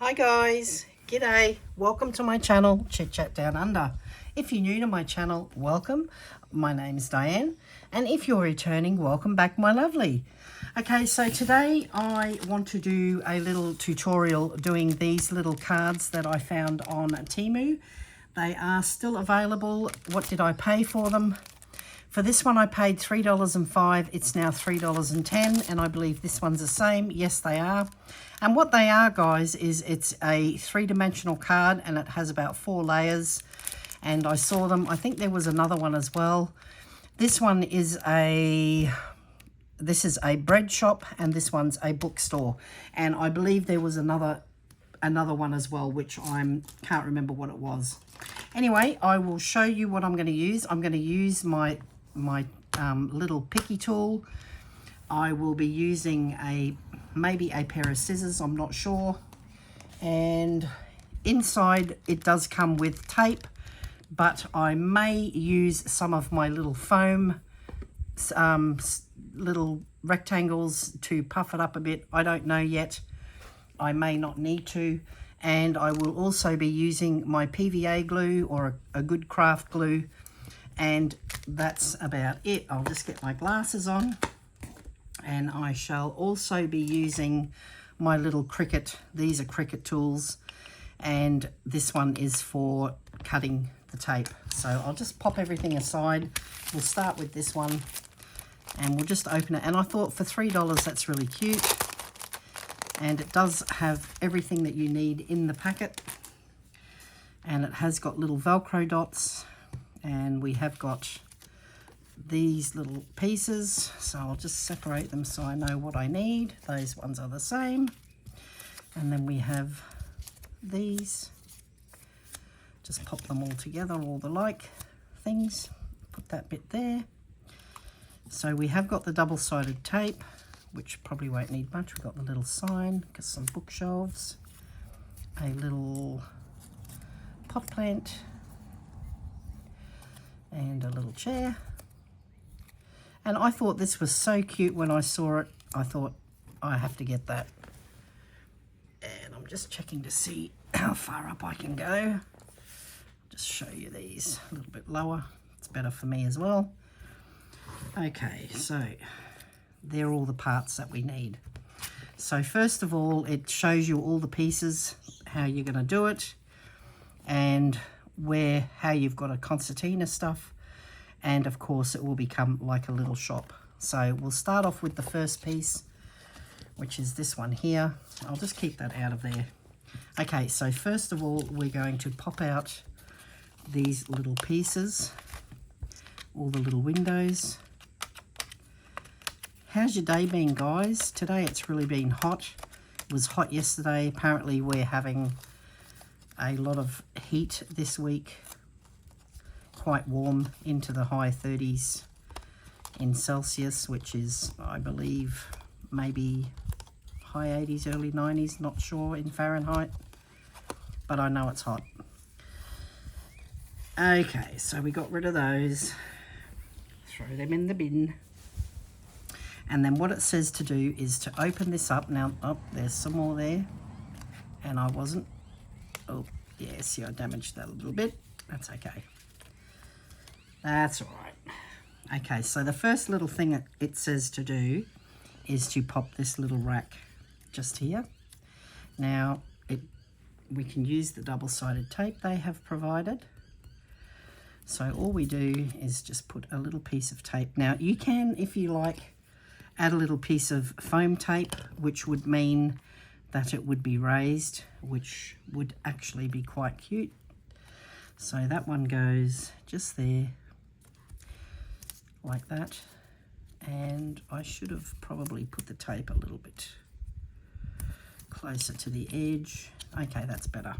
Hi guys, g'day, welcome to my channel Chit Chat Down Under. If you're new to my channel, welcome. My name is Diane, and if you're returning, welcome back my lovely. Okay, so today I want to do a little tutorial doing these little cards that I found on TEMU. They are still available. What did I pay for them? For this one I paid $3.05, it's now $3.10, and I believe this one's the same. Yes, they are. And what they are, guys, is it's a three-dimensional card, and it has about 4 layers. And I saw them, I think there was another one as well. This one is this is a bread shop, and this one's a bookstore. And I believe there was another one as well, which I can't remember what it was. Anyway, I will show you what I'm going to use. I'm going to use my little picky tool. I will be using maybe a pair of scissors, I'm not sure. And inside it does come with tape, but I may use some of my little foam little rectangles to puff it up a bit. I don't know yet. I may not need to. And I will also be using my PVA glue or a good craft glue, and that's about it. I'll just get my glasses on, and I shall also be using my little Cricut. These are Cricut tools, and this one is for cutting the tape. So I'll just pop everything aside. We'll start with this one, and we'll just open it. And I thought for $3 that's really cute. And it does have everything that you need in the packet. And it has got little Velcro dots. And we have got these little pieces. So I'll just separate them so I know what I need. Those ones are the same. And then we have these. Just pop them all together, all the like things. Put that bit there. So we have got the double-sided tape, which probably won't need much. We've got the little sign, got some bookshelves, a little pot plant, and a little chair. And I thought this was so cute when I saw it. I thought, I have to get that. And I'm just checking to see how far up I can go. Just show you these a little bit lower. It's better for me as well. Okay, so they're all the parts that we need. So first of all, it shows you all the pieces, how you're going to do it, and how you've got a concertina stuff, and of course it will become like a little shop. So we'll start off with the first piece, which is this one here. I'll just keep that out of there. Okay, so first of all, we're going to pop out these little pieces, all the little windows. How's your day been, guys? Today it's really been hot. It was hot yesterday. Apparently we're having a lot of heat this week. Quite warm, into the high 30s in Celsius, which is, I believe, maybe high 80s, early 90s, not sure in Fahrenheit. But I know it's hot. Okay, so we got rid of those. Throw them in the bin. And then what it says to do is to open this up. Now, oh, there's some more there. And I wasn't. Oh, yeah, see, I damaged that a little bit. That's okay. That's all right. Okay, so the first little thing it says to do is to pop this little rack just here. Now, we can use the double-sided tape they have provided. So all we do is just put a little piece of tape. Now, you can, if you like, add a little piece of foam tape, which would mean that it would be raised, which would actually be quite cute. So that one goes just there, like that. And I should have probably put the tape a little bit closer to the edge. Okay, that's better.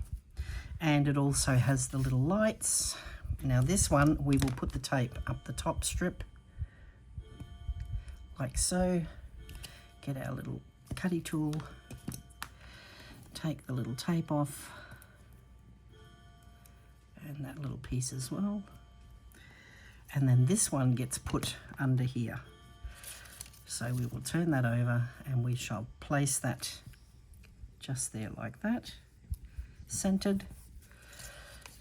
And it also has the little lights. Now this one, we will put the tape up the top strip, like so. Get our little cutty tool, take the little tape off, and that little piece as well. And then this one gets put under here. So we will turn that over, and we shall place that just there like that. centered.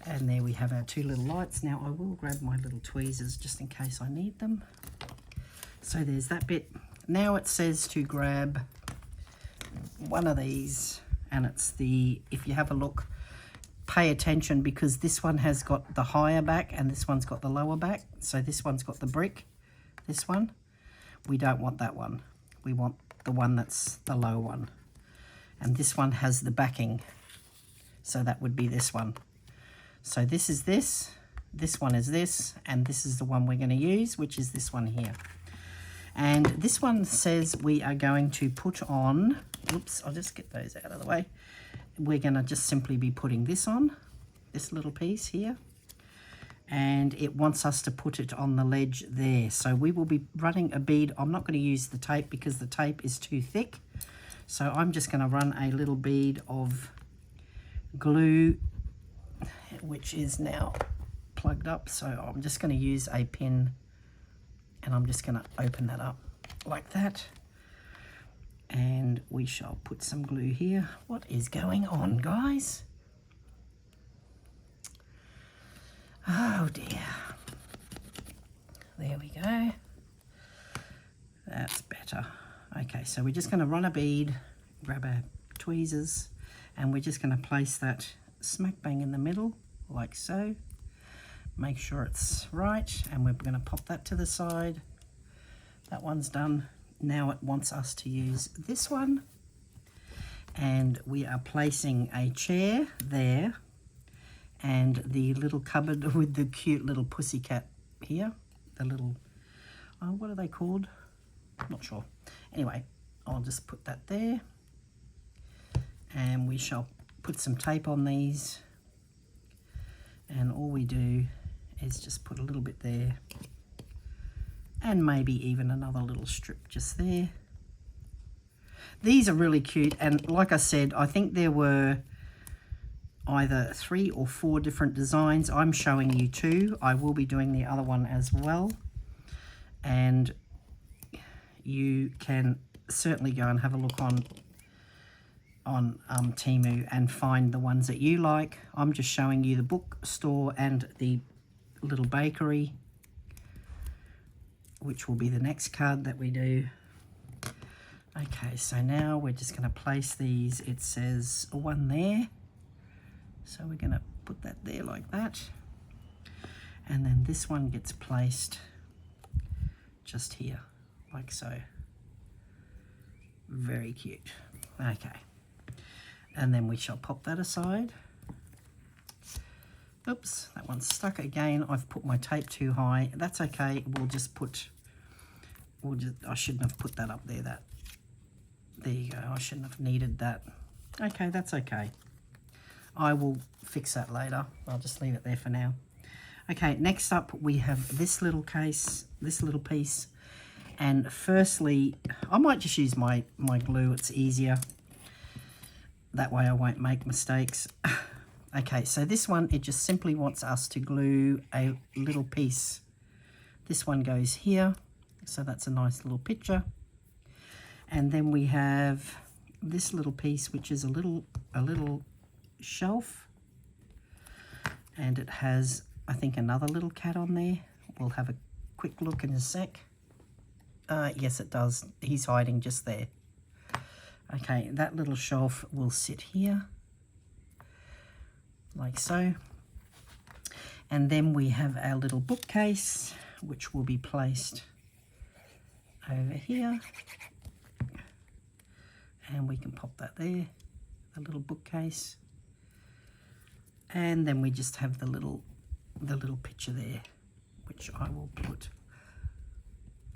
And there we have our two little lights. Now I will grab my little tweezers just in case I need them. So there's that bit. Now it says to grab one of these, and it's the, if you have a look, pay attention, because this one has got the higher back and this one's got the lower back. So this one's got the brick, this one. We don't want that one. We want the one that's the low one. And this one has the backing. So that would be this one. So this is this one is this, and this is the one we're going to use, which is this one here. And this one says we are going to put on, oops, I'll just get those out of the way. We're going to just simply be putting this on, this little piece here. And it wants us to put it on the ledge there. So we will be running a bead. I'm not going to use the tape because the tape is too thick. So I'm just going to run a little bead of glue, which is now plugged up. So I'm just going to use a pin, and I'm just going to open that up like that. And we shall put some glue here. What is going on, guys? Oh dear. There we go. That's better. Okay, so we're just going to run a bead, grab our tweezers, and we're just going to place that smack bang in the middle, like so. Make sure it's right, and we're going to pop that to the side. That one's done. Now it wants us to use this one, and we are placing a chair there and the little cupboard with the cute little pussycat here, the little, what are they called? Not sure. Anyway, I'll just put that there, and we shall put some tape on these, and all we do is just put a little bit there, and maybe even another little strip just there. These are really cute, and like I said, I think there were either 3 or 4 different designs. I'm showing you 2. I will be doing the other one as well, and you can certainly go and have a look on TEMU and find the ones that you like. I'm just showing you the bookstore and the little bakery, which will be the next card that we do. Okay, so now we're just going to place these. It says one there, so we're going to put that there like that, and then this one gets placed just here like so. Very cute. Okay, and then we shall pop that aside. Oops, that one's stuck again. I've put my tape too high. That's okay. I shouldn't have put that up there. There you go. I shouldn't have needed that. Okay, that's okay. I will fix that later. I'll just leave it there for now. Okay, next up we have this little case, this little piece. And firstly, I might just use my glue. It's easier. That way I won't make mistakes. Okay, so this one, it just simply wants us to glue a little piece. This one goes here, so that's a nice little picture. And then we have this little piece, which is a little shelf, and it has, I think, another little cat on there. We'll have a quick look in a sec. Yes, it does. He's hiding just there. Okay, that little shelf will sit here, like so. And then we have our little bookcase, which will be placed over here. And we can pop that there, the little bookcase. And then we just have the little picture there, which I will put.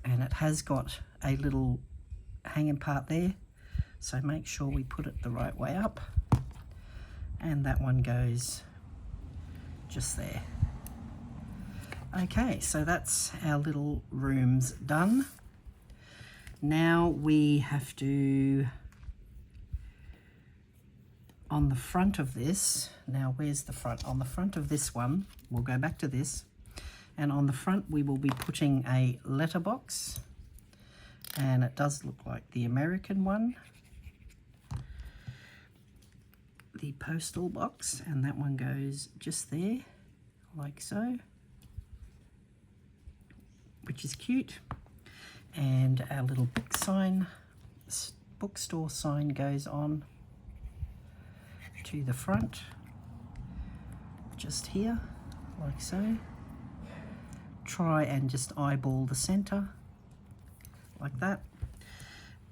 And it has got a little hanging part there, so make sure we put it the right way up. And that one goes just there. Okay, so that's our little rooms done. Now we have to, on the front of this, now where's the front? On the front of this one, we'll go back to this, and on the front we will be putting a letterbox, and it does look like the American one. the postal box, and that one goes just there, like so, which is cute. And our little book sign, bookstore sign, goes on to the front, just here, like so. Try and just eyeball the center, like that.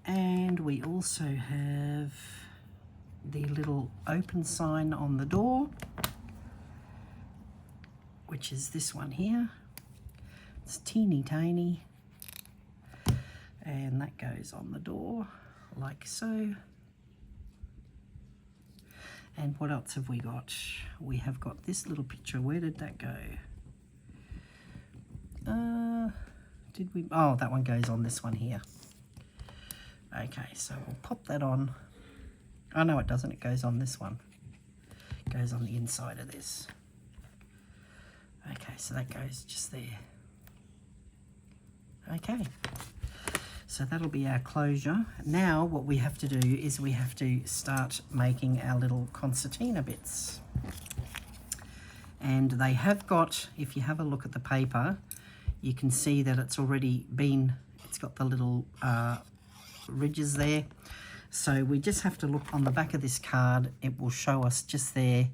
And we also have the little open sign on the door, which is this one here. It's teeny tiny, and that goes on the door like so. And what else have we got? We have got this little picture. Where did that go? Did we? Oh, that one goes on this one here. Okay, so we'll pop that on. Oh no, it doesn't. It goes on this one. It goes on the inside of this. Okay, so that goes just there. Okay, so that'll be our closure. Now what we have to do is we have to start making our little concertina bits. And they have got, if you have a look at the paper, you can see that it's already been, it's got the little ridges there. So we just have to look on the back of this card. It will show us just there.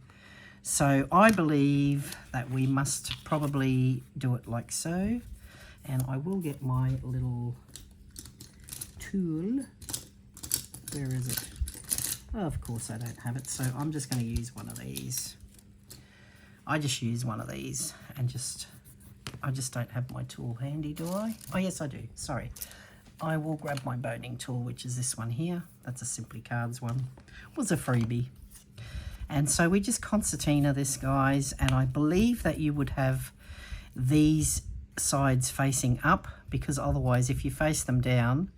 So I believe that we must probably do it like so. And I will get my little tool. Where is it? Oh, of course I don't have it. So I'm just going to use one of these. I just use one of these and I just don't have my tool handy, do I? Oh, yes, I do. Sorry. I will grab my boning tool, which is this one here. That's a Simply Cards one. It was a freebie. And so we just concertina this, guys, and I believe that you would have these sides facing up, because otherwise if you face them down,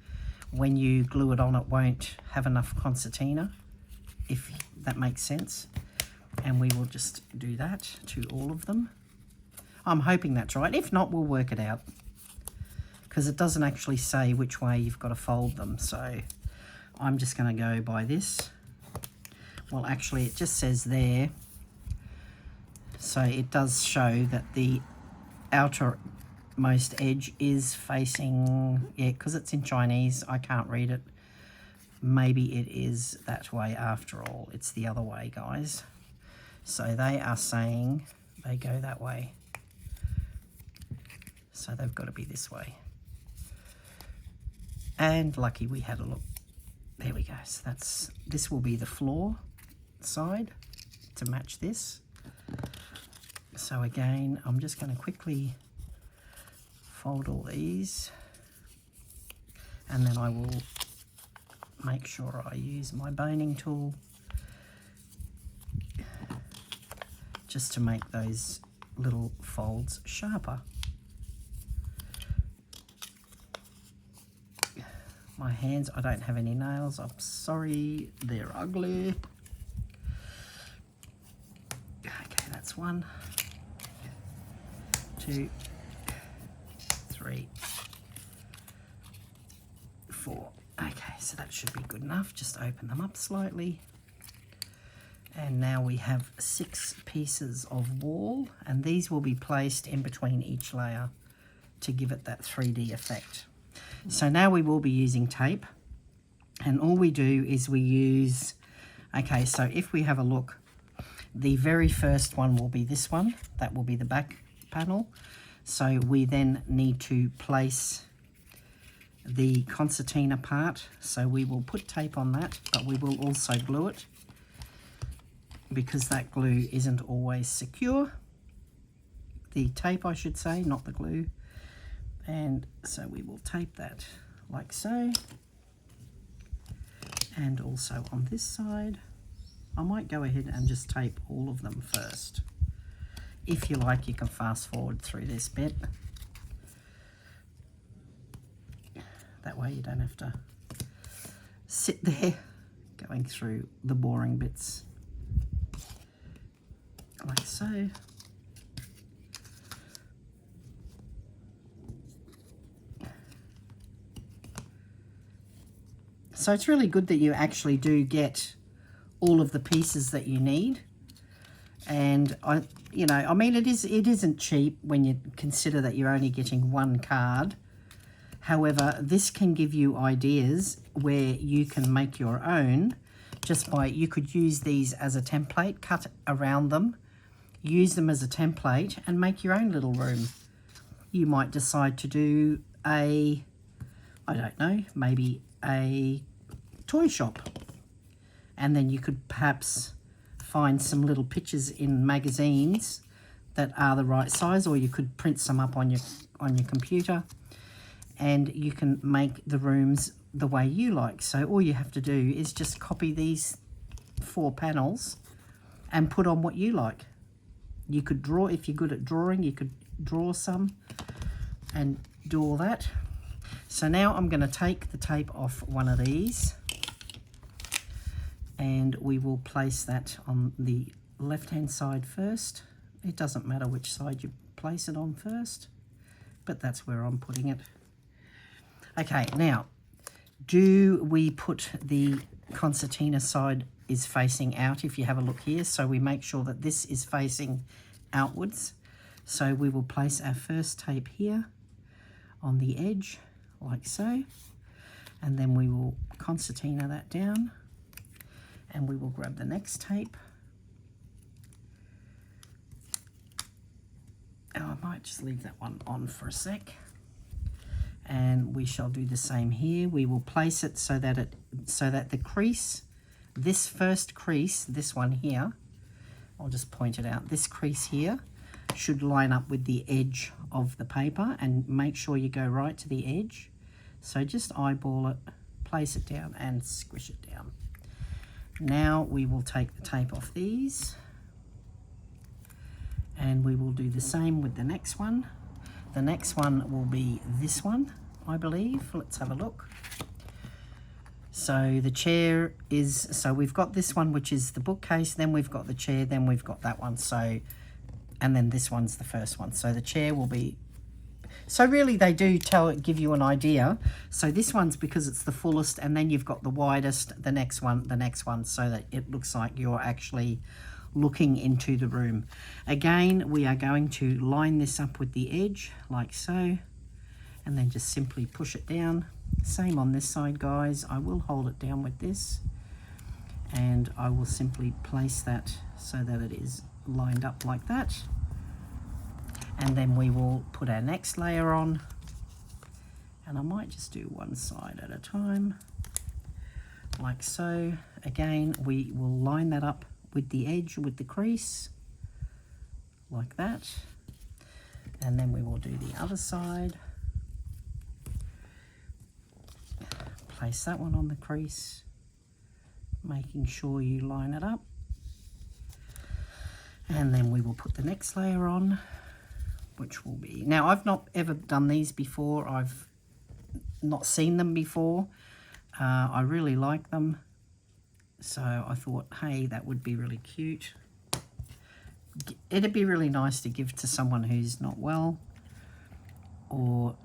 when you glue it on, it won't have enough concertina, if that makes sense. And we will just do that to all of them. I'm hoping that's right. If not, we'll work it out, because it doesn't actually say which way you've got to fold them. So I'm just going to go by this. Well, actually, it just says there. So it does show that the outermost edge is facing, yeah, because it's in Chinese, I can't read it. Maybe it is that way after all. It's the other way, guys. So they are saying they go that way. So they've got to be this way. And lucky we had a look. There we go. So this will be the floor side to match this. So again, I'm just going to quickly fold all these, and then I will make sure I use my boning tool just to make those little folds sharper. My hands, I don't have any nails. I'm sorry, they're ugly. Okay, that's 1, 2, 3, 4. Okay, so that should be good enough. Just open them up slightly. And now we have 6 pieces of wall, and these will be placed in between each layer to give it that 3D effect. So now we will be using tape, and all we do is we use, okay, so if we have a look, the very first one will be this one. That will be the back panel. So we then need to place the concertina part. So we will put tape on that, but we will also glue it, because that glue isn't always secure. The tape, I should say, not the glue. And so we will tape that like so. And also on this side, I might go ahead and just tape all of them first. If you like, you can fast forward through this bit. That way you don't have to sit there going through the boring bits. Like so. So it's really good that you actually do get all of the pieces that you need. And I mean, it isn't cheap when you consider that you're only getting one card. However, this can give you ideas where you can make your own just by, you could use these as a template, cut around them, use them as a template and make your own little room. You might decide to do I don't know, maybe a toy shop. And then you could perhaps find some little pictures in magazines that are the right size, or you could print some up on your computer, and you can make the rooms the way you like. So all you have to do is just copy these 4 panels and put on what you like. You could draw, if you're good at drawing, you could draw some and do all that. So now I'm going to take the tape off one of these, and we will place that on the left hand side first. It doesn't matter which side you place it on first, but that's where I'm putting it. Okay, now, do we put the concertina side is facing out? If you have a look here, so we make sure that this is facing outwards. So we will place our first tape here on the edge, like so, and then we will concertina that down, and we will grab the next tape. Oh, I might just leave that one on for a sec. And we shall do the same here. We will place it so that the crease, this first crease, this one here, I'll just point it out, this crease here should line up with the edge of the paper, and make sure you go right to the edge. So just eyeball it, place it down and squish it down. Now we will take the tape off these, and we will do the same with the next one. The next one will be this one, I believe. Let's have a look. So the chair is, so we've got this one, which is the bookcase, then we've got the chair, then we've got that one. So, and then this one's the first one. So the chair will be, so really they do give you an idea. So this one's because it's the fullest, and then you've got the widest, the next one, so that it looks like you're actually looking into the room. Again, we are going to line this up with the edge like so, and then just simply push it down. Same on this side, guys. I will hold it down with this, and I will simply place that so that it is lined up like that, and then we will put our next layer on, and I might just do one side at a time like so. Again, we will line that up with the edge, with the crease, like that. And then we will do the other side. Place that one on the crease, making sure you line it up. And then we will put the next layer on, which will be, now I've not ever done these before. I've not seen them before. I really like them. So I thought, hey, that would be really cute. It'd be really nice to give to someone who's not well, or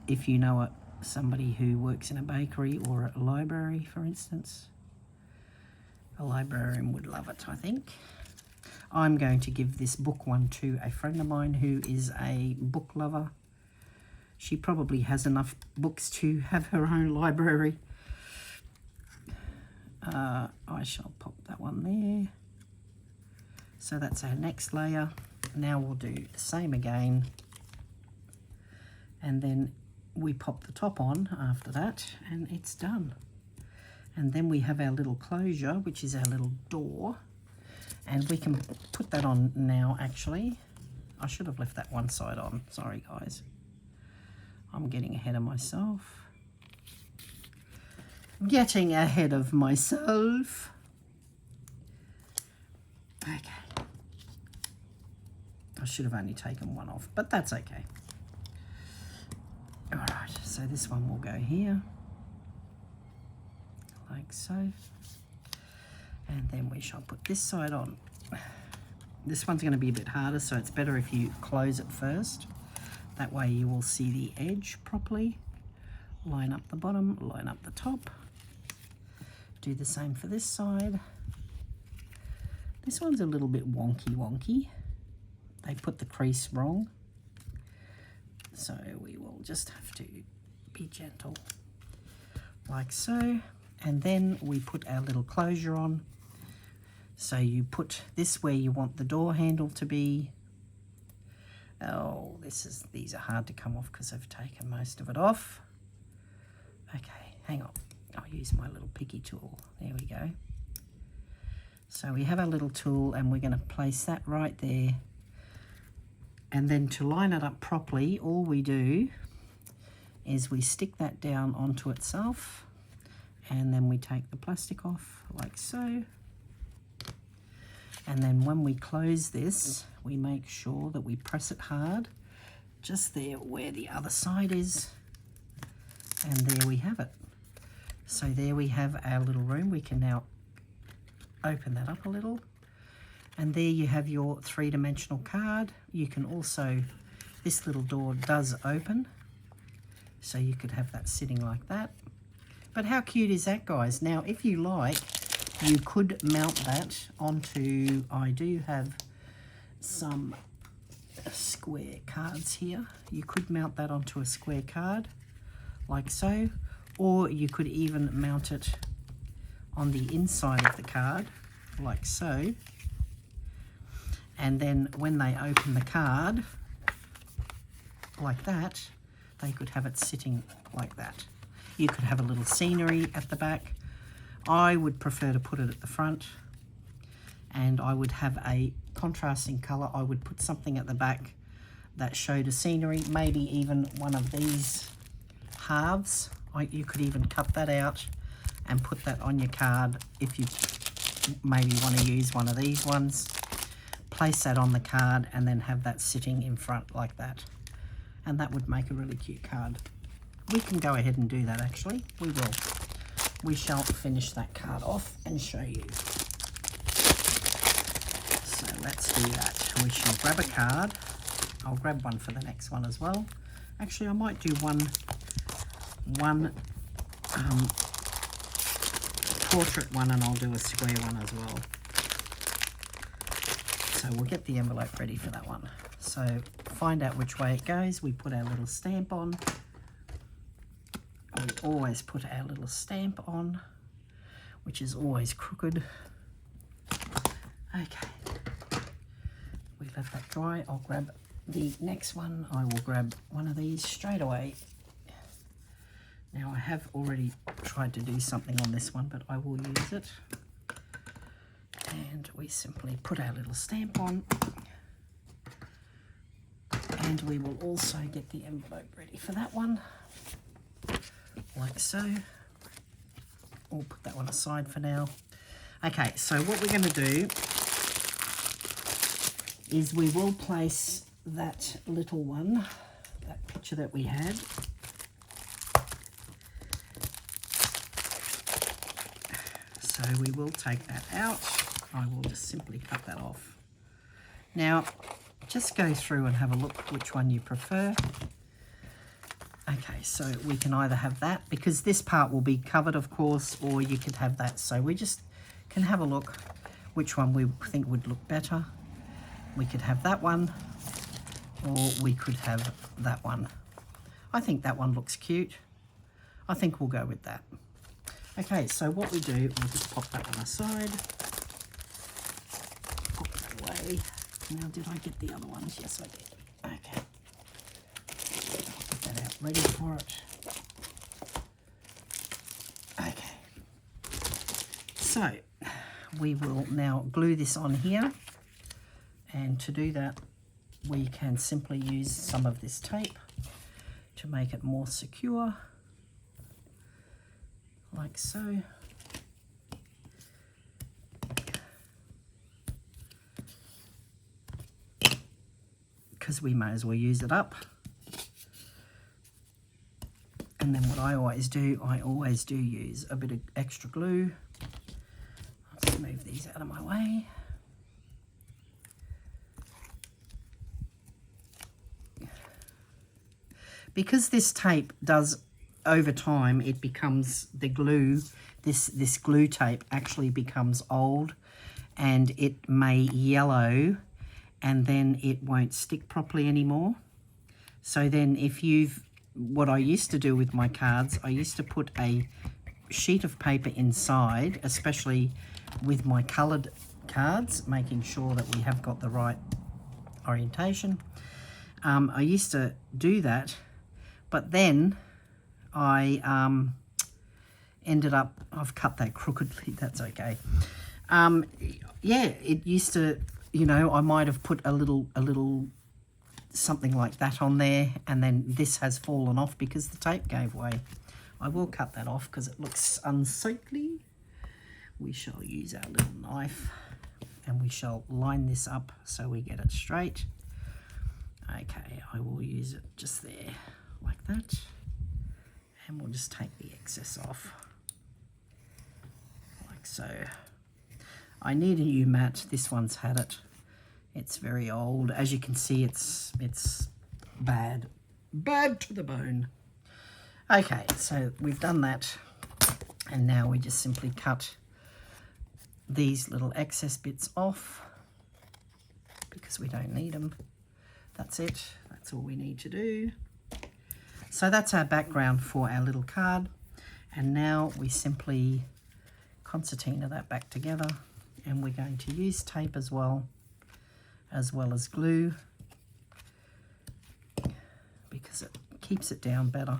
if you know somebody who works in a bakery or a library, for instance. A librarian would love it, I think. I'm going to give this book one to a friend of mine who is a book lover. She probably has enough books to have her own library. I shall pop that one there. So that's our next layer. Now we'll do the same again, and then we pop the top on after that, and it's done. And then we have our little closure, which is our little door, and we can put that on now. Actually, I should have left that one side on. Sorry guys, I'm getting ahead of myself. Okay, I should have only taken one off, but that's okay. All right, so this one will go here, like so. And then we shall put this side on. This one's going to be a bit harder, so it's better if you close it first. That way you will see the edge properly. Line up the bottom, line up the top. Do the same for this side. This one's a little bit wonky. They put the crease wrong. So we will just have to be gentle, like so. And then we put our little closure on. So you put this where you want the door handle to be. Oh, these are hard to come off because I've taken most of it off. Okay, hang on. I'll use my little picky tool. There we go. So we have our little tool and we're going to place that right there. And then to line it up properly, all we do is we stick that down onto itself, and then we take the plastic off like so. And then when we close this, we make sure that we press it hard, just there where the other side is. And there we have it. So there we have our little room. We can now open that up a little. And there you have your three-dimensional card. You can also, this little door does open, so you could have that sitting like that. But how cute is that, guys? Now, if you like, you could mount that onto, I do have some square cards here. You could mount that onto a square card, like so, or you could even mount it on the inside of the card, like so. And then when they open the card, like that, they could have it sitting like that. You could have a little scenery at the back. I would prefer to put it at the front, and I would have a contrasting colour. I would put something at the back that showed a scenery, maybe even one of these halves. You could even cut that out and put that on your card if you maybe want to use one of these ones. Place that on the card and then have that sitting in front like that. And that would make a really cute card. We can go ahead and do that actually. We will. We shall finish that card off and show you. So let's do that. We shall grab a card. I'll grab one for the next one as well. Actually, I might do one portrait one, and I'll do a square one as well. So we'll get the envelope ready for that one. So find out which way it goes. We put our little stamp on. We always put our little stamp on, which is always crooked. Okay. We let that dry. I'll grab the next one. I will grab one of these straight away. Now I have already tried to do something on this one, but I will use it. And we simply put our little stamp on, and we will also get the envelope ready for that one, like so. We'll put that one aside for now. Okay, so what we're going to do is we will place that little one, that picture that we had, so we will take that out. I will just simply cut that off. Now, just go through and have a look which one you prefer. Okay, so we can either have that, because this part will be covered, of course, or you could have that. So we just can have a look which one we think would look better. We could have that one, or we could have that one. I think that one looks cute. I think we'll go with that. Okay, so what we do, we'll just pop that one aside. Put that away. Now, did I get the other ones? Yes, I did. Okay. I'll put that out ready for it. Okay. So, we will now glue this on here. And to do that, we can simply use some of this tape to make it more secure. Like so. Because we may as well use it up. And then what I always do use a bit of extra glue. I'll just move these out of my way. Because this tape does, over time, it becomes the glue, this glue tape actually becomes old, and it may yellow and then it won't stick properly anymore. So then what I used to do with my cards, I used to put a sheet of paper inside, especially with my coloured cards, making sure that we have got the right orientation. I used to do that, but then I ended up, I've cut that crookedly, that's okay. Yeah, it used to, you know, I might have put a little something like that on there, and then this has fallen off because the tape gave way. I will cut that off because it looks unsightly. We shall use our little knife and we shall line this up so we get it straight. Okay, I will use it just there like that, and we'll just take the excess off like so. I need a new mat. This one's had it. It's very old. As you can see, it's bad to the bone. Okay, so we've done that, and now we just simply cut these little excess bits off because we don't need them. That's it. That's all we need to do. So that's our background for our little card, and now we simply concertina that back together, and we're going to use tape as well as glue, because it keeps it down better.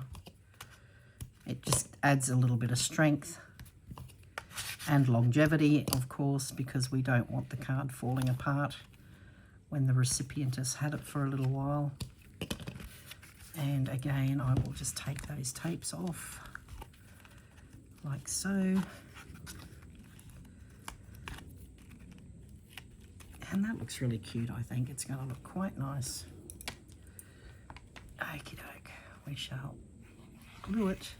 It just adds a little bit of strength and longevity, of course, because we don't want the card falling apart when the recipient has had it for a little while. And again, I will just take those tapes off like so. And that looks really cute. I think it's going to look quite nice. Okie doke, we shall glue it.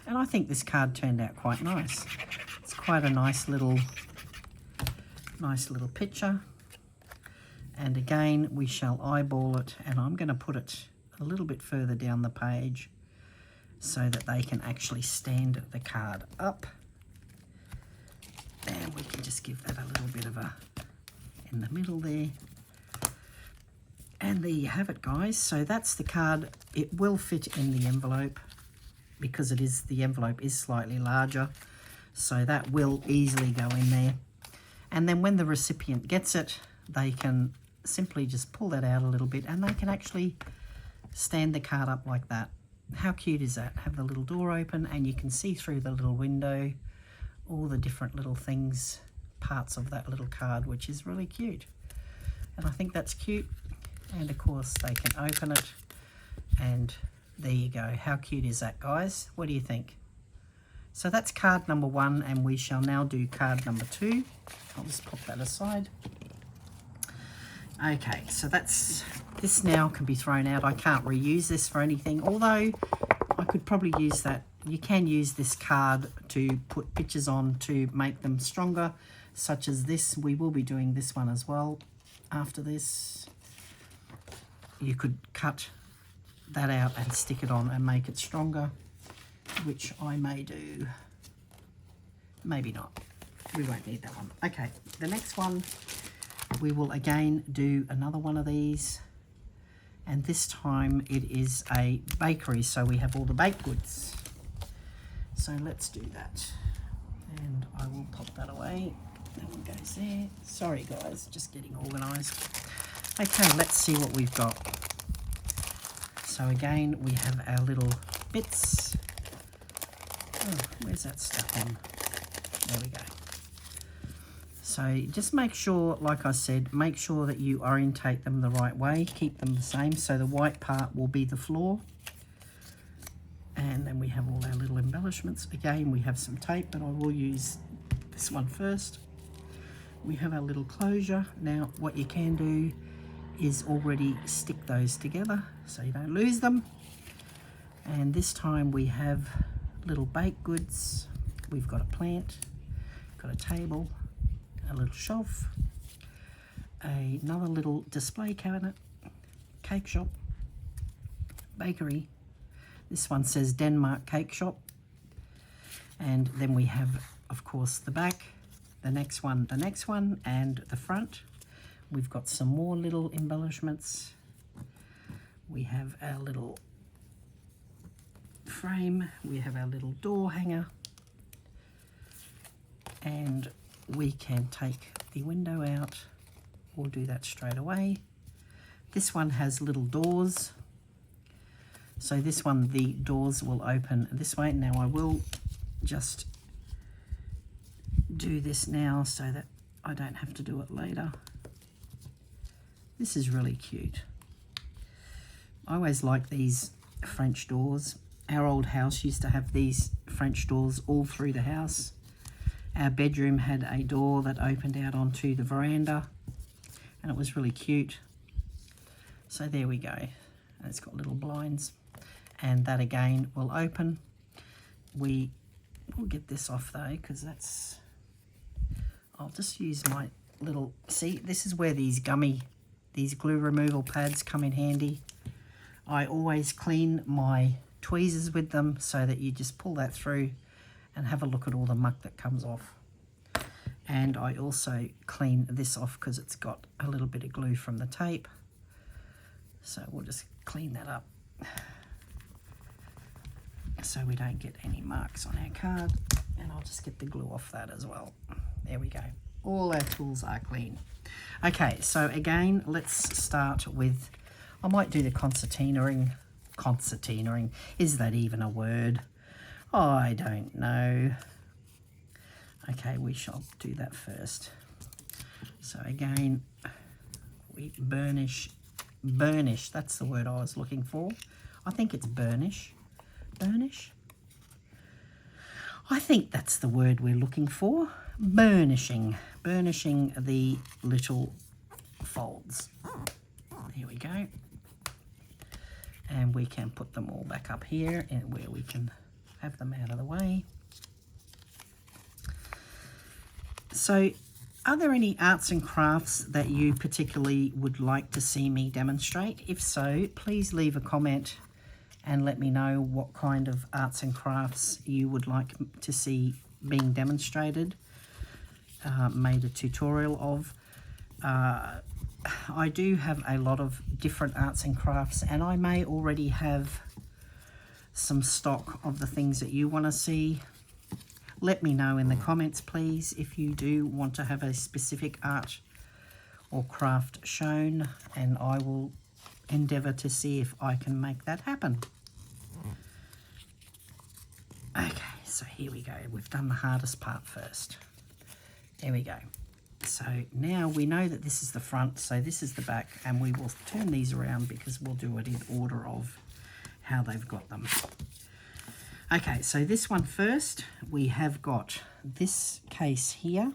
And I think this card turned out quite nice. It's quite a nice little picture. And again, we shall eyeball it, and I'm going to put it a little bit further down the page so that they can actually stand the card up. And we can just give that a little bit of a in the middle there. And there you have it, guys. So that's the card. It will fit in the envelope because the envelope is slightly larger. So that will easily go in there. And then when the recipient gets it, they can simply just pull that out a little bit, and they can actually stand the card up like that. How cute is that? Have the little door open, and you can see through the little window all the different little things, parts of that little card, which is really cute. And I think that's cute. And of course they can open it, and there you go. How cute is that, guys? What do you think? So that's card number 1, and we shall now do card number 2. I'll just pop that aside. Okay, so this now can be thrown out. I can't reuse this for anything, although I could probably use that. You can use this card to put pictures on to make them stronger, such as this. We will be doing this one as well after this. You could cut that out and stick it on and make it stronger, which I may do. Maybe not. We won't need that one. Okay, the next one, we will again do another one of these, and this time it is a bakery, so we have all the baked goods. So let's do that, and I will pop that away. That one goes there. Sorry guys, just getting organised. Okay, let's see what we've got. So again, we have our little bits. Oh, where's that stuck on? There we go. So just make sure, like I said, make sure that you orientate them the right way. Keep them the same. So the white part will be the floor. And then we have all our little embellishments. Again, we have some tape, but I will use this one first. We have our little closure. Now, what you can do is already stick those together so you don't lose them. And this time we have little baked goods. We've got a plant, got a table, a little shelf, another little display cabinet, cake shop, bakery. This one says Denmark Cake Shop. And then we have of course, the back, the next one, and the front. We've got some more little embellishments. We have our little frame, we have our little door hanger, and we can take the window out. We'll do that straight away. This one has little doors. So this one, the doors will open this way. Now I will just do this now so that I don't have to do it later. This is really cute. I always like these French doors. Our old house used to have these French doors all through the house. Our bedroom had a door that opened out onto the veranda, and it was really cute. So there we go. And it's got little blinds, and that again will open. We will get this off though, because that's, I'll just use my little, see, this is where these glue removal pads come in handy. I always clean my tweezers with them so that you just pull that through and have a look at all the muck that comes off. And I also clean this off because it's got a little bit of glue from the tape. So we'll just clean that up so we don't get any marks on our card. And I'll just get the glue off that as well. There we go. All our tools are clean. Okay, so again, let's start with, I might do the concertinaing. Concertinaing, is that even a word? I don't know. Okay, we shall do that first. So again, we burnish, that's the word I was looking for. I think it's burnish. Burnish? I think that's the word we're looking for. Burnishing the little folds. Here we go. And we can put them all back up here and where we can have them out of the way. So are there any arts and crafts that you particularly would like to see me demonstrate? If so, please leave a comment and let me know what kind of arts and crafts you would like to see being demonstrated, made a tutorial of. I do have a lot of different arts and crafts, and I may already have some stock of the things that you want to see. Let me know in the comments, please, if you do want to have a specific art or craft shown, and I will endeavour to see if I can make that happen. Okay, so here we go. We've done the hardest part first. There we go. So now we know that this is the front, so this is the back, and we will turn these around because we'll do it in order of how they've got them. Okay, so this one first, we have got this case here,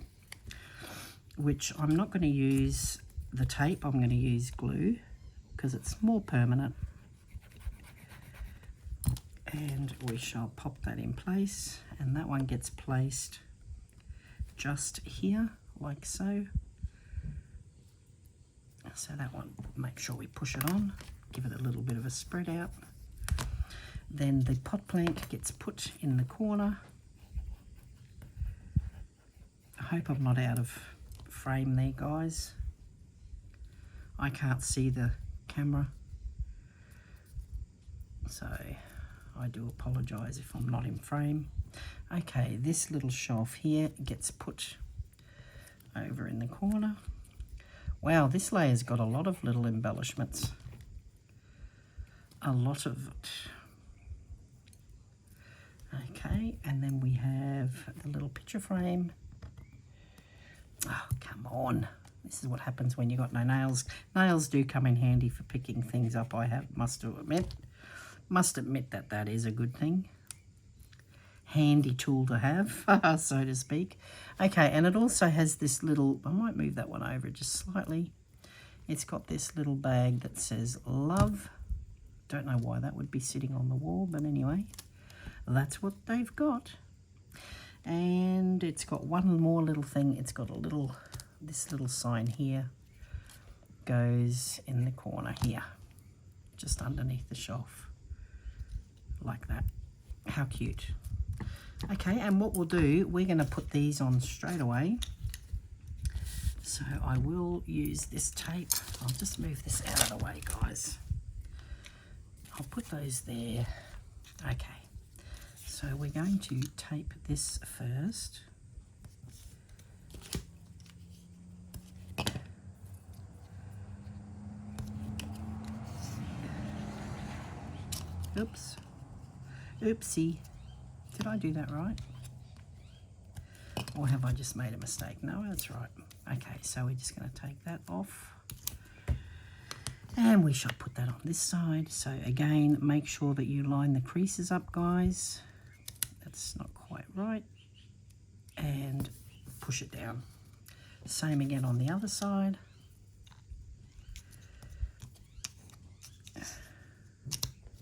which I'm not going to use the tape, I'm going to use glue because it's more permanent. And we shall pop that in place, and that one gets placed just here, like so. So that one, make sure we push it on, give it a little bit of a spread out. Then the pot plank gets put in the corner. I hope I'm not out of frame there, guys. I can't see the camera, so I do apologise if I'm not in frame. Okay, this little shelf here gets put over in the corner. Wow, this layer's got a lot of little embellishments. A lot of it. Okay, and then we have the little picture frame. Oh, come on. This is what happens when you got no nails. Nails do come in handy for picking things up, must admit that that is a good thing. Handy tool to have, so to speak. Okay, and it also has this little, I might move that one over just slightly. It's got this little bag that says love. Don't know why that would be sitting on the wall, but anyway, that's what they've got. And it's got one more little thing. It's got a little, this little sign here goes in the corner here, just underneath the shelf, like that. How cute. Okay, and what we'll do, we're going to put these on straight away. So I will use this tape. I'll just move this out of the way, guys. I'll put those there. Okay, so we're going to tape this first. Oops. Oopsie. Did I do that right? Or have I just made a mistake? No, that's right. Okay, so we're just going to take that off. And we shall put that on this side. So again, make sure that you line the creases up, guys. That's not quite right. And push it down. Same again on the other side.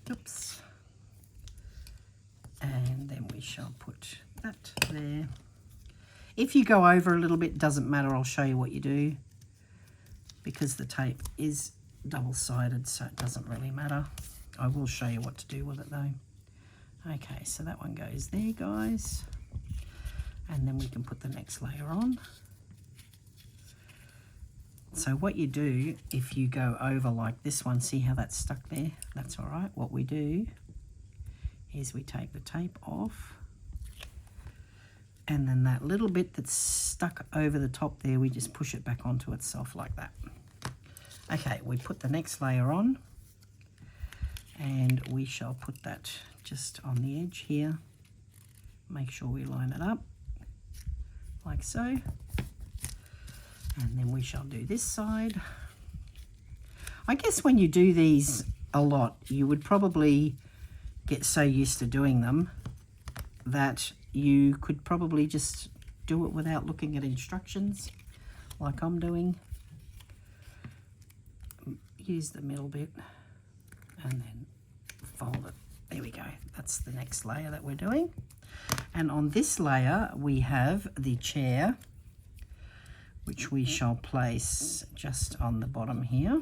Oops. And then we shall put that there. If you go over a little bit, doesn't matter. I'll show you what you do, because the tape is double-sided, so it doesn't really matter. I will show you what to do with it though. Okay, so that one goes there, guys. And then we can put the next layer on. So what you do, if you go over like this one, see how that's stuck there? That's all right. What we do is we take the tape off, and then that little bit that's stuck over the top there, we just push it back onto itself like that. Okay, we put the next layer on, and we shall put that just on the edge here. Make sure we line it up like so. And then we shall do this side. I guess when you do these a lot, you would probably get so used to doing them that you could probably just do it without looking at instructions like I'm doing. Use the middle bit and then fold it. There we go. That's the next layer that we're doing. And on this layer we have the chair, which we shall place just on the bottom here,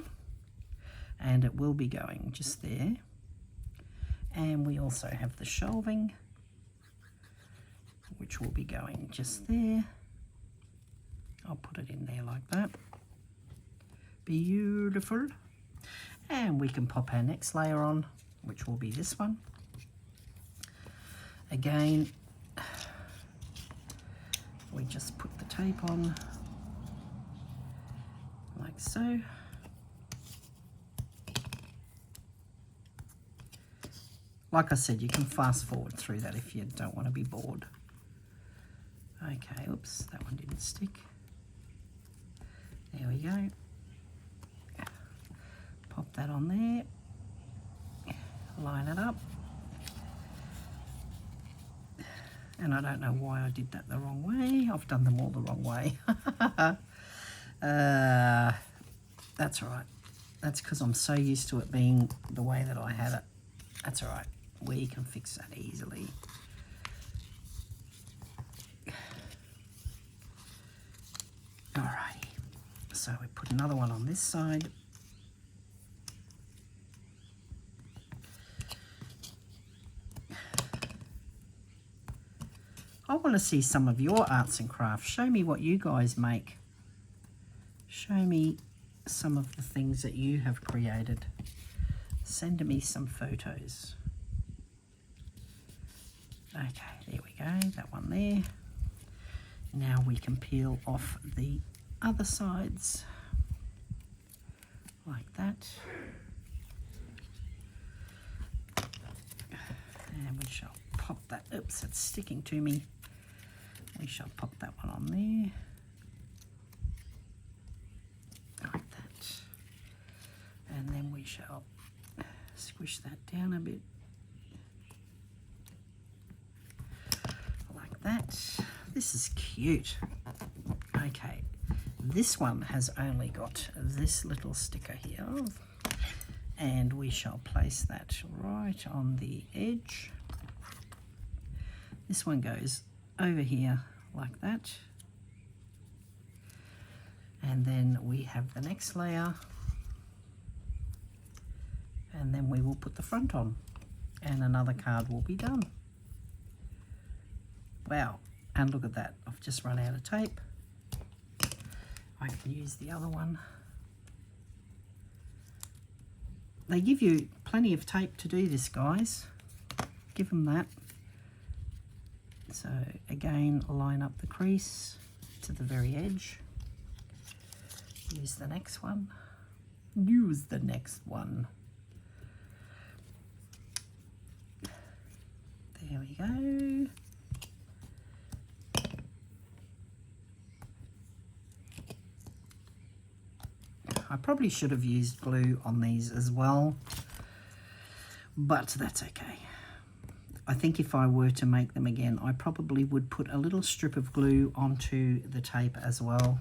and it will be going just there. And we also have the shelving, which will be going just there. I'll put it in there like that. Beautiful. And we can pop our next layer on, which will be this one. Again, we just put the tape on like so. Like I said, you can fast forward through that if you don't want to be bored. Okay, oops, that one didn't stick. There we go. Pop that on there. Line it up. And I don't know why I did that the wrong way. I've done them all the wrong way. That's all right. That's because I'm so used to it being the way that I had it. That's all right. We can fix that easily. Alrighty. So we put another one on this side. I want to see some of your arts and crafts. Show me what you guys make. Show me some of the things that you have created. Send me some photos. Okay, there we go, that one there. Now we can peel off the other sides like that. And we shall pop that, oops, it's sticking to me. We shall pop that one on there. Like that. And then we shall squish that down a bit. Like that. This is cute. Okay, this one has only got this little sticker here. And we shall place that right on the edge. This one goes over here like that. And then we have the next layer. And then we will put the front on. And another card will be done. Wow, and look at that, I've just run out of tape. I can use the other one. They give you plenty of tape to do this, guys. Give them that. So again, line up the crease to the very edge. Use the next one. Use the next one. There we go. I probably should have used glue on these as well, but that's okay. I think if I were to make them again, I probably would put a little strip of glue onto the tape as well,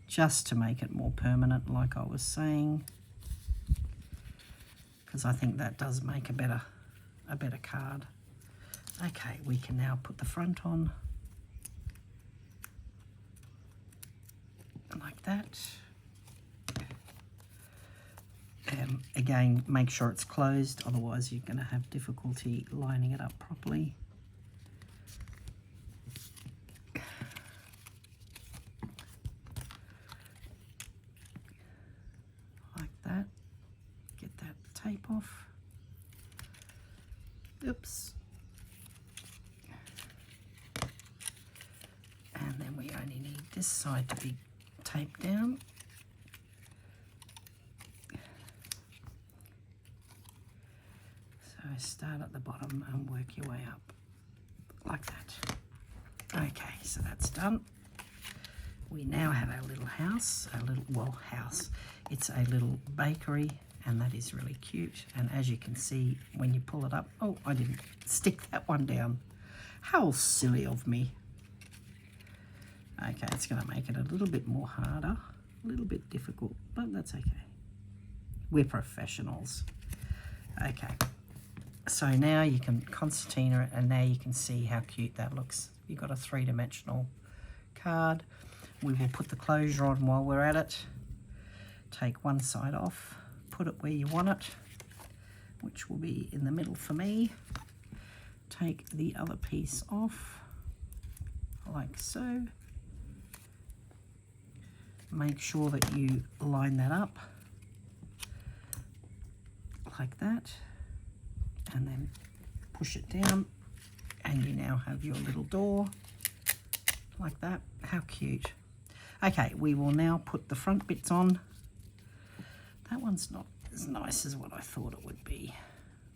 just to make it more permanent, like I was saying, because I think that does make a better card. Okay, we can now put the front on like that. Again, make sure it's closed, otherwise you're going to have difficulty lining it up properly. Like that. Get that tape off. Oops. And then we only need this side to be taped down. So start at the bottom and work your way up like that. Okay, so that's done. We now have our little house, house. It's a little bakery, and that is really cute. And as you can see, when you pull it up, oh, I didn't stick that one down. How silly of me. Okay, it's going to make it a little bit more harder, a little bit difficult, but that's okay. We're professionals. Okay, so now you can concertina it, and now you can see how cute that looks. You've got a three-dimensional card. We will put the closure on while we're at it. Take one side off, put it where you want it, which will be in the middle for me. Take the other piece off, like so. Make sure that you line that up like that, and then push it down, and you now have your little door like that. How cute. Okay, we will now put the front bits on. That one's not as nice as what I thought it would be.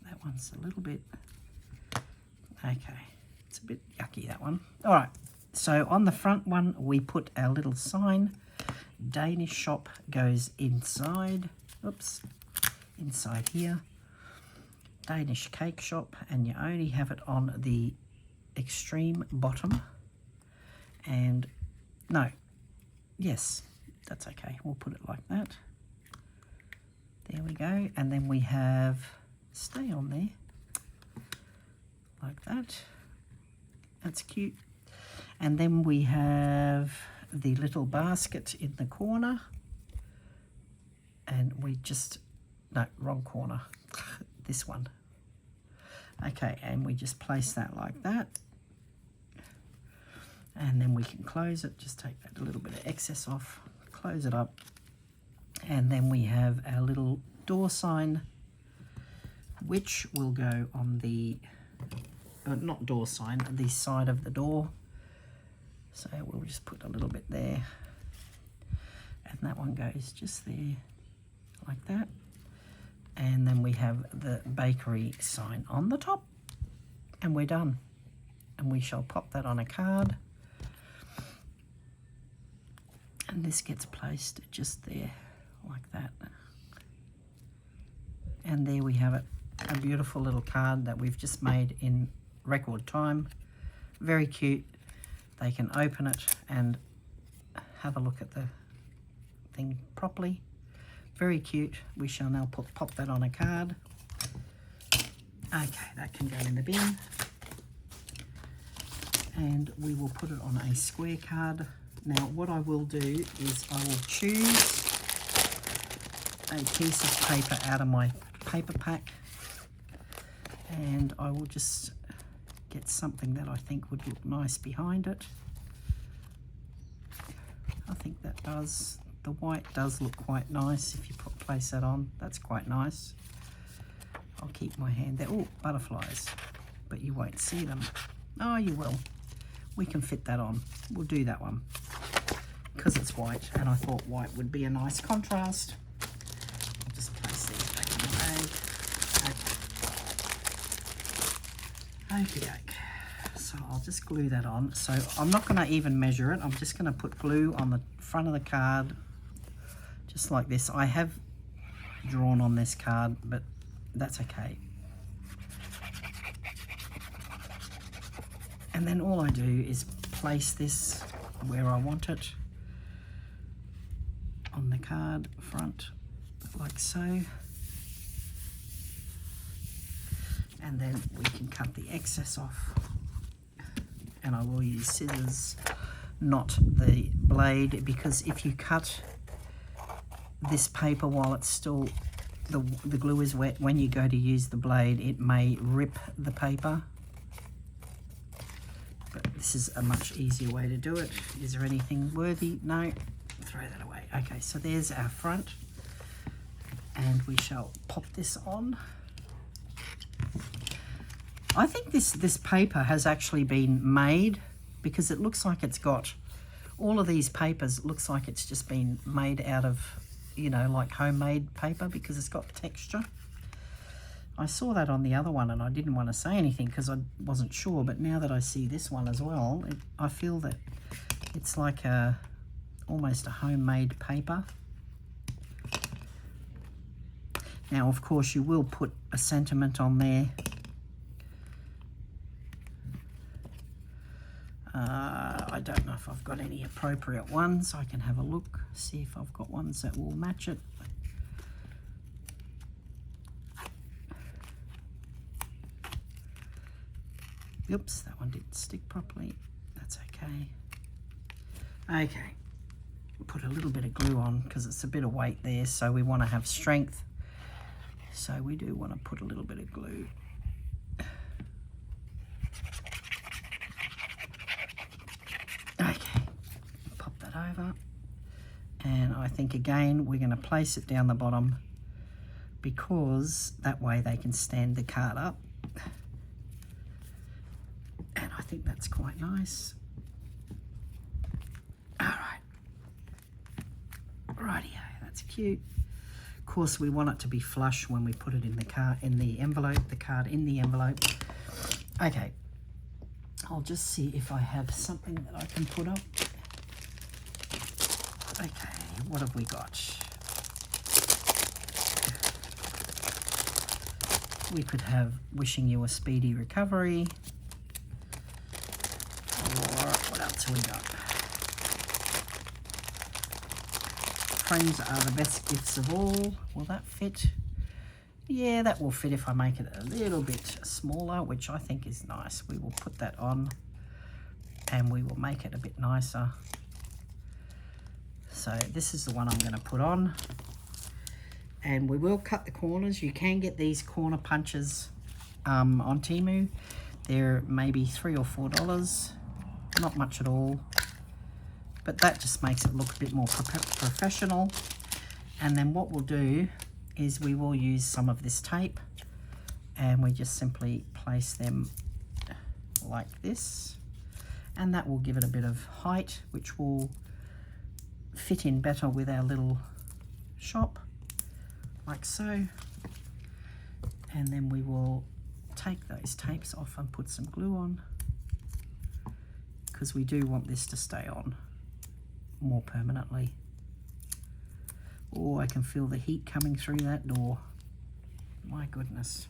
That one's a little bit, okay, it's a bit yucky, that one. All right, so on the front one, we put our little sign. Danish shop goes inside, oops, inside here. Danish cake shop, and you only have it on the extreme bottom. And no, yes, that's okay, we'll put it like that. There we go. And then we have, stay on there like that. That's cute. And then we have the little basket in the corner, and we just, no, wrong corner, this one. Okay, and we just place that like that, and then we can close it. Just take that a little bit of excess off, close it up, and then we have our little door sign, which will go on the not door sign, the side of the door. So we'll just put a little bit there, and that one goes just there like that. And then we have the bakery sign on the top, and we're done. And we shall pop that on a card, and this gets placed just there like that. And there we have it, a beautiful little card that we've just made in record time. Very cute. They can open it and have a look at the thing properly. Very cute. We shall now pop that on a card. Okay, that can go in the bin. And we will put it on a square card. Now what I will do is I will choose a piece of paper out of my paper pack, and I will just get something that I think would look nice behind it. I think that does. The white does look quite nice if you place that on. That's quite nice. I'll keep my hand there. Oh, butterflies, but you won't see them. Oh, you will. We can fit that on. We'll do that one because it's white, and I thought white would be a nice contrast. I'll just place these back in the bag. Okay. Okey-doke. So I'll just glue that on. So I'm not going to even measure it. I'm just going to put glue on the front of the card, just like this. I have drawn on this card, but that's okay. And then all I do is place this where I want it on the card front, like so. And then we can cut the excess off. And I will use scissors, not the blade, because if you cut this paper while it's still, the glue is wet, when you go to use the blade, it may rip the paper. But this is a much easier way to do it. Is there anything worthy? No, throw that away. Okay, so there's our front, and we shall pop this on. I think this paper has actually been made, because it looks like it's got, all of these papers looks like it's just been made out of, you know, like homemade paper, because it's got texture. I saw that on the other one and I didn't want to say anything because I wasn't sure, but now that I see this one as well, I feel that it's like almost a homemade paper. Now, of course, you will put a sentiment on there. I don't know if I've got any appropriate ones. I can have a look, see if I've got ones that will match it. Oops, that one didn't stick properly. That's okay. Okay, put a little bit of glue on because it's a bit of weight there, so we want to have strength. So we do want to put a little bit of glue. Okay, pop that over. And I think again, we're going to place it down the bottom because that way they can stand the card up. And I think that's quite nice. All right. Rightio, that's cute. Of course, we want it to be flush when we put it in the card, in the envelope, the card in the envelope. Okay. I'll just see if I have something that I can put up. Okay, what have we got? We could have wishing you a speedy recovery. Or what else have we got? Friends are the best gifts of all. Will that fit? Yeah, that will fit if I make it a little bit smaller, which I think is nice. We will put that on and we will make it a bit nicer. So this is the one I'm going to put on. And we will cut the corners. You can get these corner punches on TEMU. They're maybe $3 or $4. Not much at all. But that just makes it look a bit more professional. And then what we'll do is we will use some of this tape and we just simply place them like this, and that will give it a bit of height, which will fit in better with our little shop, like so. And then we will take those tapes off and put some glue on, because we do want this to stay on more permanently. Oh, I can feel the heat coming through that door. My goodness.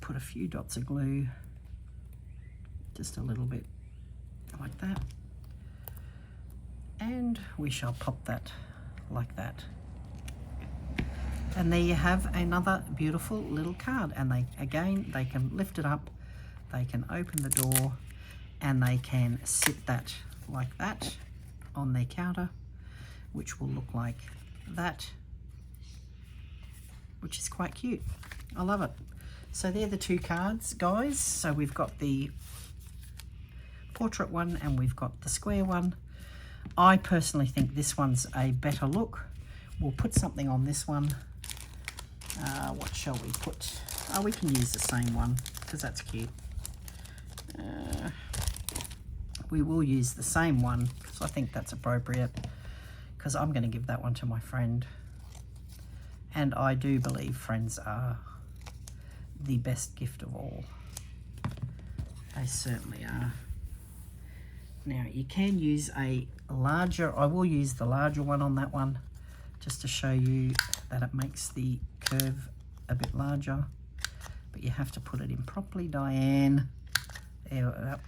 Put a few dots of glue, just a little bit like that. And we shall pop that like that. And there you have another beautiful little card. And they, again, they can lift it up, they can open the door, and they can sit that like that on their counter, which will look like that, which is quite cute. I love it. So they're the two cards, guys. So we've got the portrait one and we've got the square one. I personally think this one's a better look. We'll put something on this one. What shall we put? Oh, we can use the same one because that's cute. We will use the same one because I think that's appropriate, because I'm going to give that one to my friend. And I do believe friends are the best gift of all. They certainly are. Now you can use a larger, I will use the larger one on that one just to show you that it makes the curve a bit larger, but you have to put it in properly, Diane. There,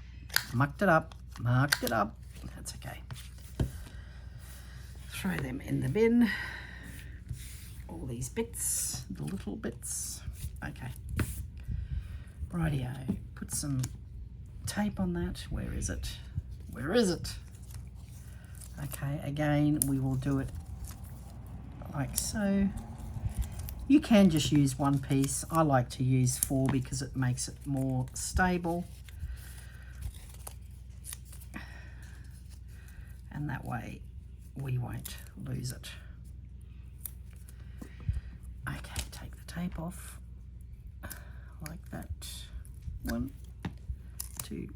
mucked it up, marked it up. That's okay. Throw them in the bin. All these bits, the little bits. Okay. Rightio. Put some tape on that. Where is it? Where is it? Okay, again, we will do it like so. You can just use one piece. I like to use 4 because it makes it more stable. And that way we won't lose it. Okay, take the tape off like that. 1, 2,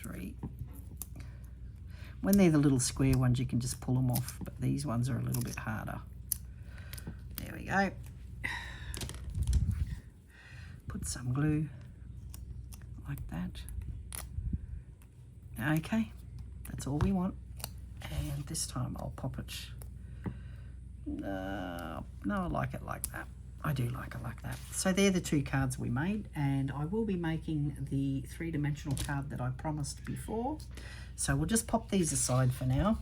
3. When they're the little square ones, you can just pull them off, but these ones are a little bit harder. There we go. Put some glue like that. Okay, that's all we want. And this time I'll pop it. No, I like it like that. I do like it like that. So they're the two cards we made, and I will be making the 3-dimensional card that I promised before. So we'll just pop these aside for now.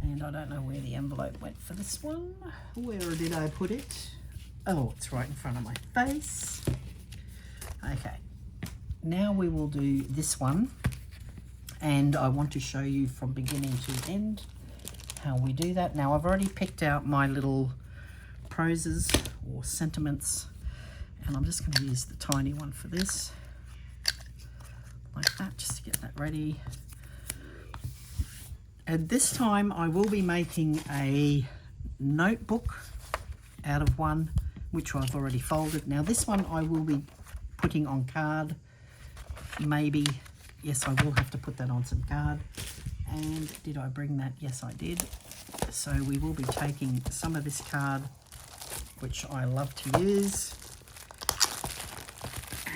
And I don't know where the envelope went for this one. Where did I put it? Oh, it's right in front of my face. Okay, now we will do this one. And I want to show you from beginning to end how we do that. Now I've already picked out my little proses or sentiments, and I'm just going to use the tiny one for this, like that, just to get that ready. And this time I will be making a notebook out of one, which I've already folded. Now this one I will be putting on card, maybe. Yes, I will have to put that on some card. And did I bring that? Yes, I did. So we will be taking some of this card, which I love to use.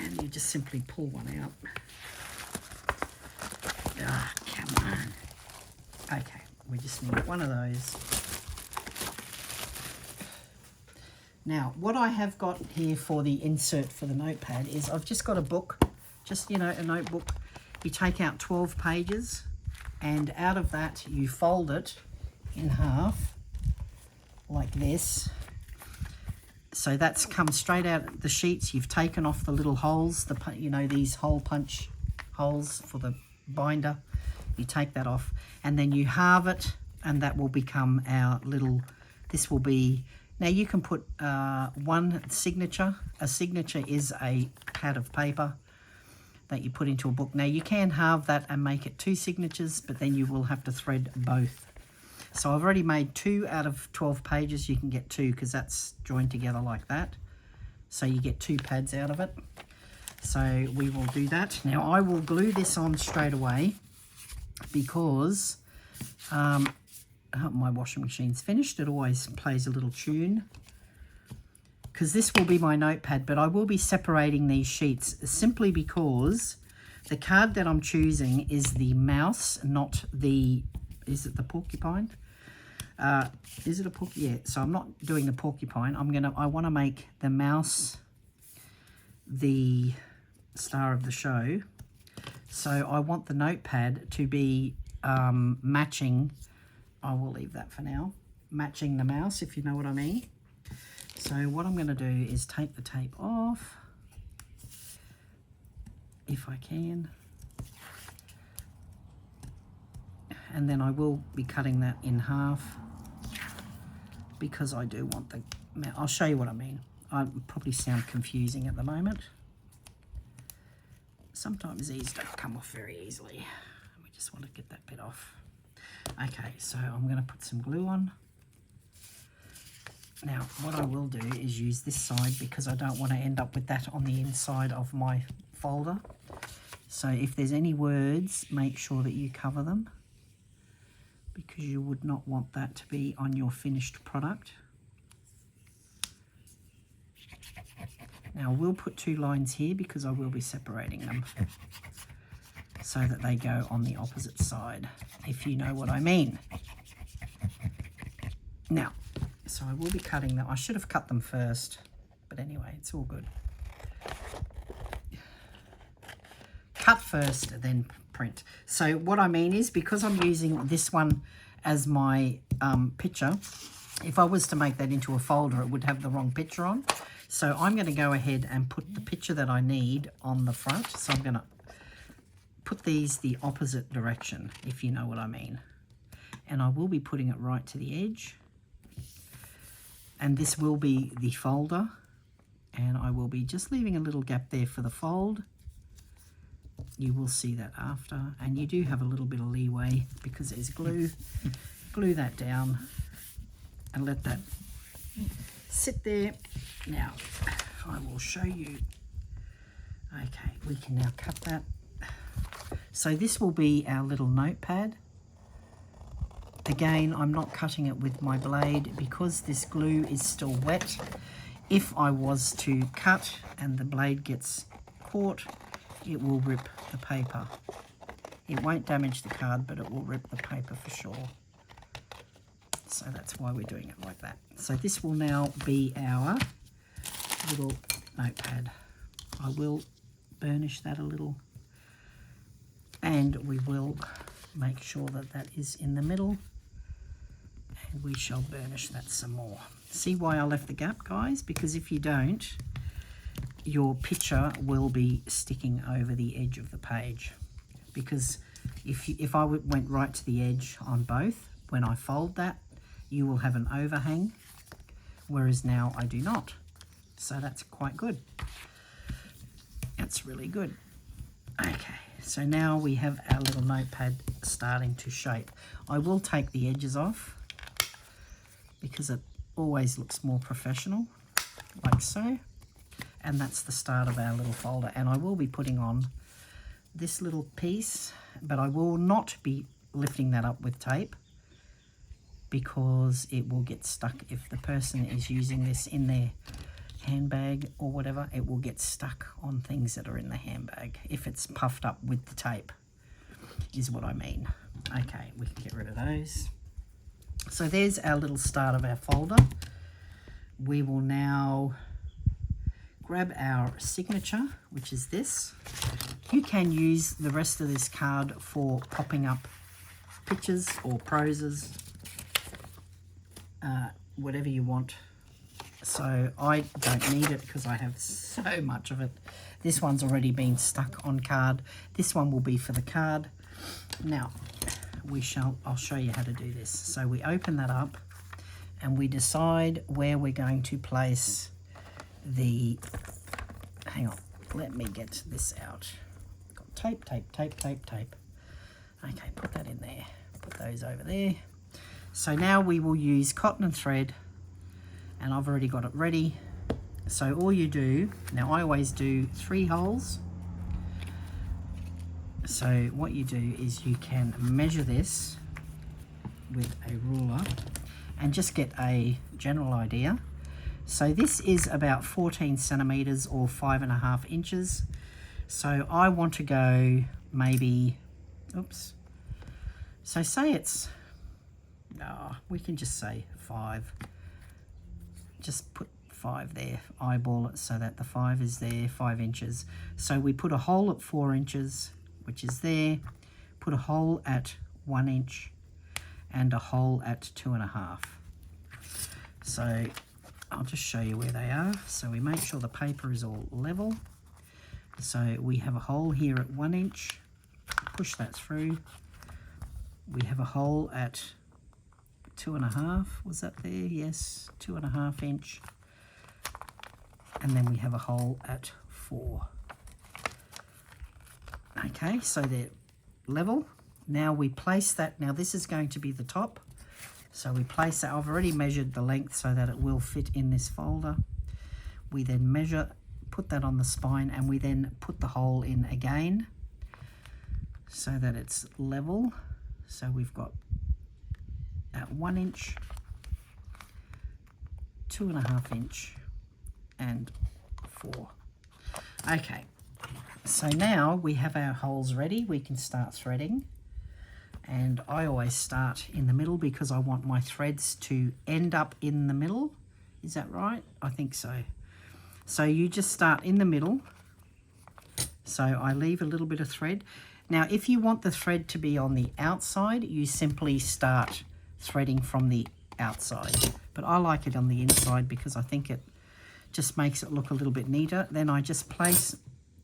And you just simply pull one out. Ah, come on. Okay, we just need one of those. Now, what I have got here for the insert for the notepad is I've just got a book, just, you know, a notebook. You take out 12 pages, and out of that you fold it in half like this. So that's come straight out the sheets. You've taken off the little holes, you know, these hole punch holes for the binder. You take that off, and then you halve it, and that will become our little, this will be, now you can put one signature. A signature is a pad of paper that you put into a book. Now you can halve that and make it 2 signatures, but then you will have to thread both. So I've already made 2 out of 12 pages. You can get 2 because that's joined together like that. So you get 2 pads out of it. So we will do that. Now I will glue this on straight away because my washing machine's finished. It always plays a little tune. Because this will be my notepad, but I will be separating these sheets simply because the card that I'm choosing is the mouse, not the, is it the porcupine? Is it a porcupine? Yeah, so I'm not doing the porcupine. I want to make the mouse the star of the show. So I want the notepad to be matching, I will leave that for now, matching the mouse, if you know what I mean. So what I'm going to do is take the tape off, if I can, and then I will be cutting that in half because I do want the, I'll show you what I mean. I probably sound confusing at the moment. Sometimes these don't come off very easily. We just want to get that bit off. Okay, so I'm going to put some glue on. Now, what I will do is use this side because I don't want to end up with that on the inside of my folder. So if there's any words, make sure that you cover them, because you would not want that to be on your finished product. Now, we'll put 2 lines here because I will be separating them so that they go on the opposite side, if you know what I mean. Now, so I will be cutting them. I should have cut them first, but anyway, it's all good. Cut first, then print. So what I mean is, because I'm using this one as my picture, if I was to make that into a folder, it would have the wrong picture on. So I'm going to go ahead and put the picture that I need on the front. So I'm going to put these the opposite direction, if you know what I mean. And I will be putting it right to the edge. And this will be the folder. And I will be just leaving a little gap there for the fold. You will see that after. And you do have a little bit of leeway because there's glue. Glue that down and let that sit there. Now, I will show you. Okay, we can now cut that. So this will be our little notepad. Again, I'm not cutting it with my blade because this glue is still wet. If I was to cut and the blade gets caught, it will rip the paper. It won't damage the card, but it will rip the paper for sure. So that's why we're doing it like that. So this will now be our little notepad. I will burnish that a little, and we will make sure that that is in the middle, and we shall burnish that some more. See why I left the gap, guys? Because if you don't, your picture will be sticking over the edge of the page. Because if I went right to the edge on both, when I fold that, you will have an overhang, whereas now I do not. So that's quite good. That's really good. Okay, so now we have our little notepad starting to shape. I will take the edges off because it always looks more professional, like so. And that's the start of our little folder. And I will be putting on this little piece, but I will not be lifting that up with tape because it will get stuck. If the person is using this in their handbag or whatever, it will get stuck on things that are in the handbag if it's puffed up with the tape, is what I mean. Okay, we can get rid of those. So there's our little start of our folder. We will now grab our signature, which is this. You can use the rest of this card for popping up pictures or proses, whatever you want. So I don't need it because I have so much of it. This one's already been stuck on card. This one will be for the card. Now, I'll show you how to do this. So we open that up and we decide where we're going to place the, hang on, let me get this out. Got tape, tape, tape, tape, tape. Okay, put that in there. Put those over there. So now we will use cotton and thread, and I've already got it ready. So all you do, now I always do 3 holes. So what you do is you can measure this with a ruler and just get a general idea. So this is about 14 centimeters or 5.5 inches. So I want to go maybe, oops. So say it's, no, we can just say 5. Just put 5 there, eyeball it so that the 5 is there, 5 inches. So we put a hole at 4 inches, which is there, put a hole at 1 inch and a hole at 2.5. So I'll just show you where they are. So we make sure the paper is all level. So we have a hole here at 1 inch, push that through. We have a hole at 2.5, was that there? Yes, 2.5 inch. and then we have a hole at 4. Okay, so they're level. Now we place that, now this is going to be the top. So we place that, I've already measured the length so that it will fit in this folder. We then measure, put that on the spine, and we then put the hole in again so that it's level. So we've got at 1 inch, 2.5 inch, and 4. Okay, so now we have our holes ready. We can start threading. And I always start in the middle because I want my threads to end up in the middle. Is that right? I think so. So you just start in the middle. So I leave a little bit of thread. Now, if you want the thread to be on the outside, you simply start threading from the outside. But I like it on the inside because I think it just makes it look a little bit neater. Then I just place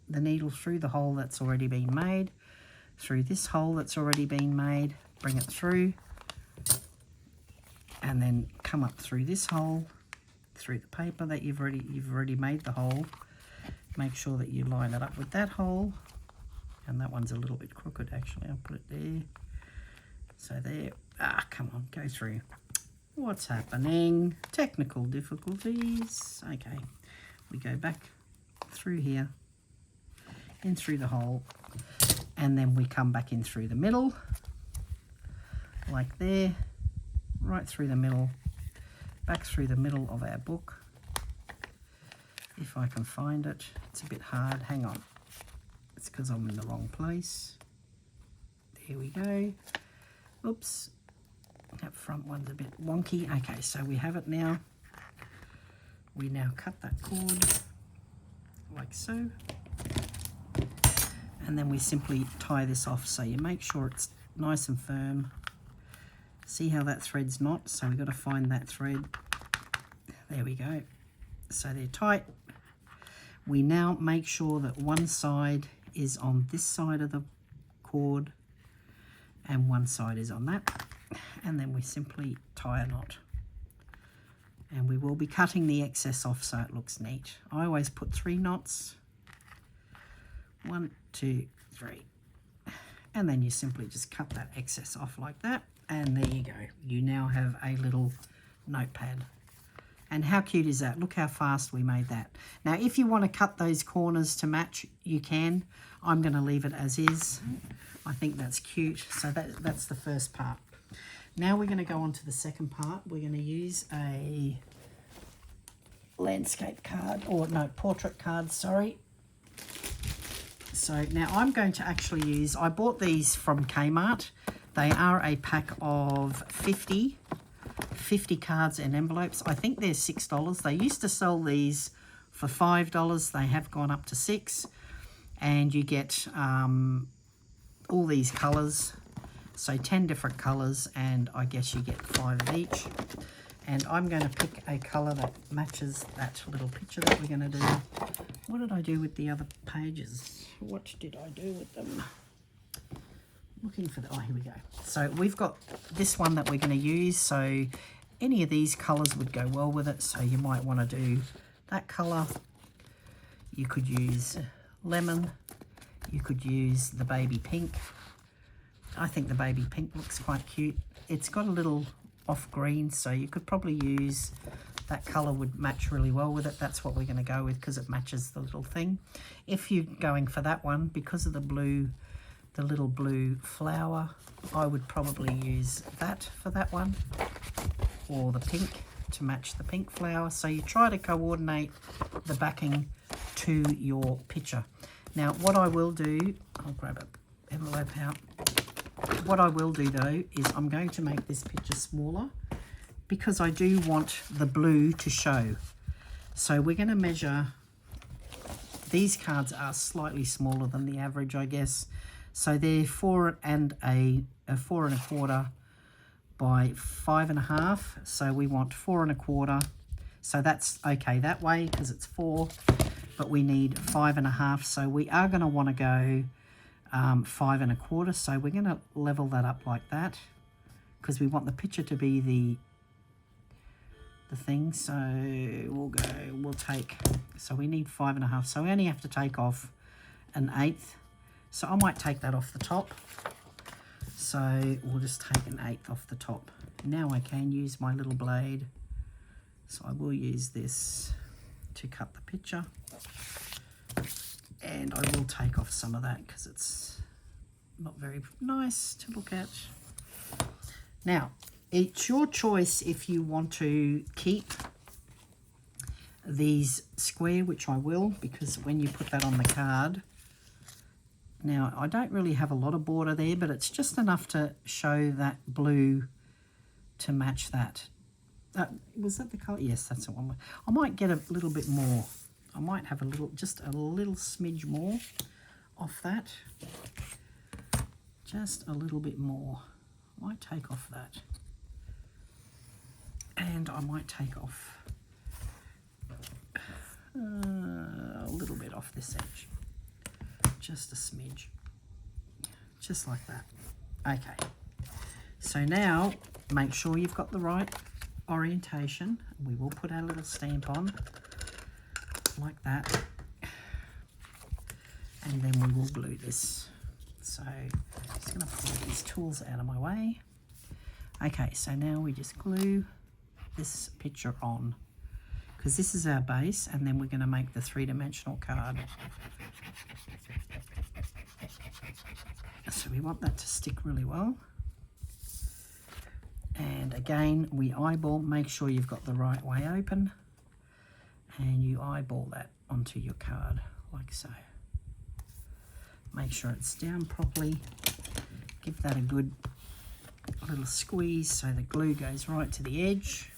the needle through the hole that's already been made, through this hole that's already been made, bring it through, and then come up through this hole, through the paper that you've already made the hole. Make sure that you line it up with that hole, and that one's a little bit crooked actually. I'll put it there. So there. Come on, go through. What's happening? Technical difficulties. Okay, we go back through here, in through the hole, and then we come back in through the middle, like there, right through the middle, back through the middle of our book. If I can find it, it's a bit hard, hang on. It's because I'm in the wrong place. There we go. Oops, that front one's a bit wonky. Okay, so we have it now. We now cut that cord, like so. And then we simply tie this off, so you make sure it's nice and firm. See how that thread's not? So we've got to find that thread. There we go. So they're tight. We now make sure that one side is on this side of the cord and one side is on that. And then we simply tie a knot. And we will be cutting the excess off so it looks neat. I always put 3 knots. 1, 2, 3, and then you simply just cut that excess off like that, and there you go. You now have a little notepad. And how cute is that? Look how fast we made that. Now, if you want to cut those corners to match, you can. I'm going to leave it as is. I think that's cute. So that's the first part. Now we're going to go on to the second part. We're going to use a landscape card, or no, portrait card, sorry. So now I'm going to actually use, I bought these from Kmart. They are a pack of 50 cards and envelopes. I think they're $6. They used to sell these for $5. They have gone up to $6. And you get all these colours. So 10 different colours, and I guess you get 5 of each. And I'm going to pick a colour that matches that little picture that we're going to do. What did I do with the other pages? What did I do with them? Looking for the, oh, here we go. So we've got this one that we're going to use. So any of these colours would go well with it. So you might want to do that colour. You could use lemon. You could use the baby pink. I think the baby pink looks quite cute. It's got a little off green, so you could probably use that colour, would match really well with it. That's what we're going to go with because it matches the little thing. If you're going for that one, because of the blue, the little blue flower, I would probably use that for that one, or the pink to match the pink flower. So you try to coordinate the backing to your picture. Now what I will do, I'll grab an envelope out. What I will do though is I'm going to make this picture smaller because I do want the blue to show. So we're going to measure, these cards are slightly smaller than the average, I guess. So they're 4 1/4 by 5 1/2. So we want 4 1/4. So that's okay that way because it's 4, but we need 5 1/2. So we are going to want to go 5 1/4. So we're going to level that up like that because we want the picture to be the thing. So we'll take So we need 5.5. So we only have to take off 1/8. So I might take that off the top. So we'll just take 1/8 off the top. Now I can use my little blade. So I will use this to cut the picture. And I will take off some of that because it's not very nice to look at. Now, it's your choice if you want to keep these square, which I will, because when you put that on the card, now I don't really have a lot of border there, but it's just enough to show that blue to match that. Was that the color? Yes, that's the one. I might get a little bit more. I might have a little, just a little smidge more off that. Just a little bit more. I might take off that. And I might take off a little bit off this edge. Just a smidge. Just like that. Okay. So now, make sure you've got the right orientation. We will put our little stamp on like that, and then we will glue this. So I'm just going to pull these tools out of my way. Okay, so now we just glue this picture on, because this is our base, and then we're going to make the 3-dimensional card. So we want that to stick really well. And again, we eyeball, make sure you've got the right way open, and you eyeball that onto your card like so. Make sure it's down properly. Give that a good little squeeze so the glue goes right to the edge,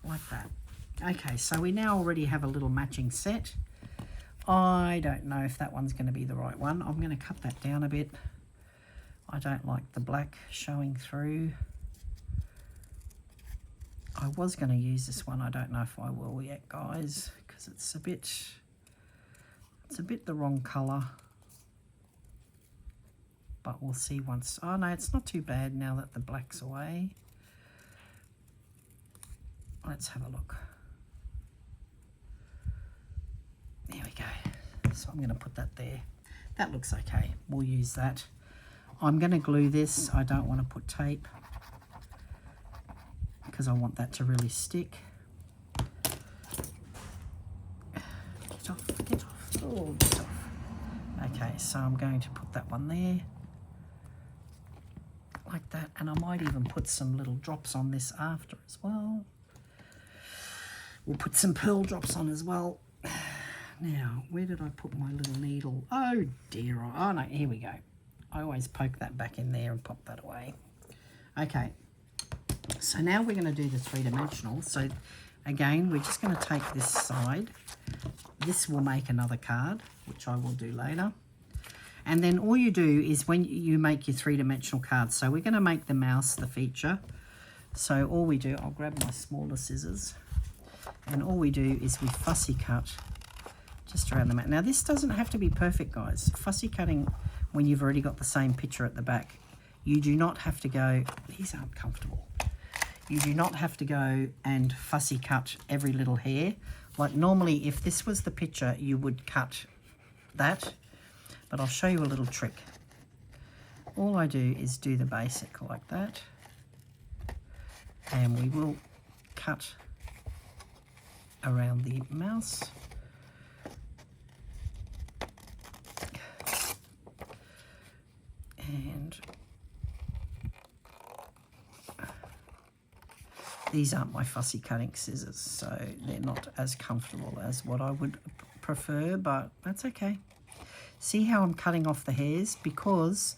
like that. Okay, so we now already have a little matching set. I don't know if that one's going to be the right one. I'm going to cut that down a bit. I don't like the black showing through. I was going to use this one. I don't know if I will yet, guys, because it's a bit the wrong colour. But we'll see once. Oh no, it's not too bad now that the black's away. Let's have a look. There we go. So I'm going to put that there. That looks okay. We'll use that. I'm going to glue this. I don't want to put tape because I want that to really stick. Get off, get off. Oh, get off. Okay, so I'm going to put that one there. Like that. And I might even put some little drops on this after as well. We'll put some pearl drops on as well. Now, where did I put my little needle? Oh dear. Oh no, here we go. I always poke that back in there and pop that away. Okay, so now we're going to do the 3-dimensional. So again, we're just going to take this side. This will make another card, which I will do later. And then all you do is when you make your 3-dimensional card, so we're going to make the mouse the feature. So all we do, I'll grab my smaller scissors, and all we do is we fussy cut just around the mat. Now this doesn't have to be perfect, guys. Fussy cutting when you've already got the same picture at the back, you do not have to go, these aren't comfortable. You do not have to go and fussy cut every little hair. Like normally, if this was the picture, you would cut that, but I'll show you a little trick. All I do is do the basic like that, and we will cut around the mouse. And these aren't my fussy cutting scissors, so they're not as comfortable as what I would prefer, but that's okay. See how I'm cutting off the hairs? Because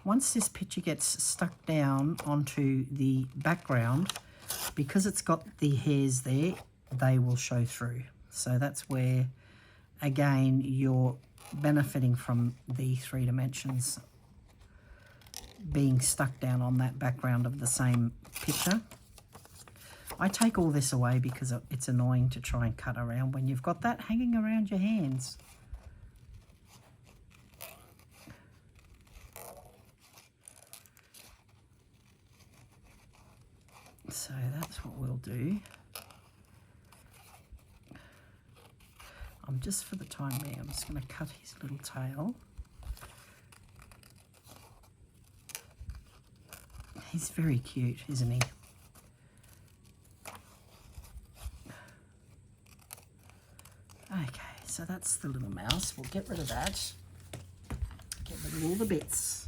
once this picture gets stuck down onto the background, because it's got the hairs there, they will show through. So that's where, again, you're benefiting from the 3 dimensions being stuck down on that background of the same picture. I take all this away because it's annoying to try and cut around when you've got that hanging around your hands. So that's what we'll do. I'm just, for the time being, I'm just going to cut his little tail. He's very cute, isn't he? Okay, so that's the little mouse. We'll get rid of that. Get rid of all the bits.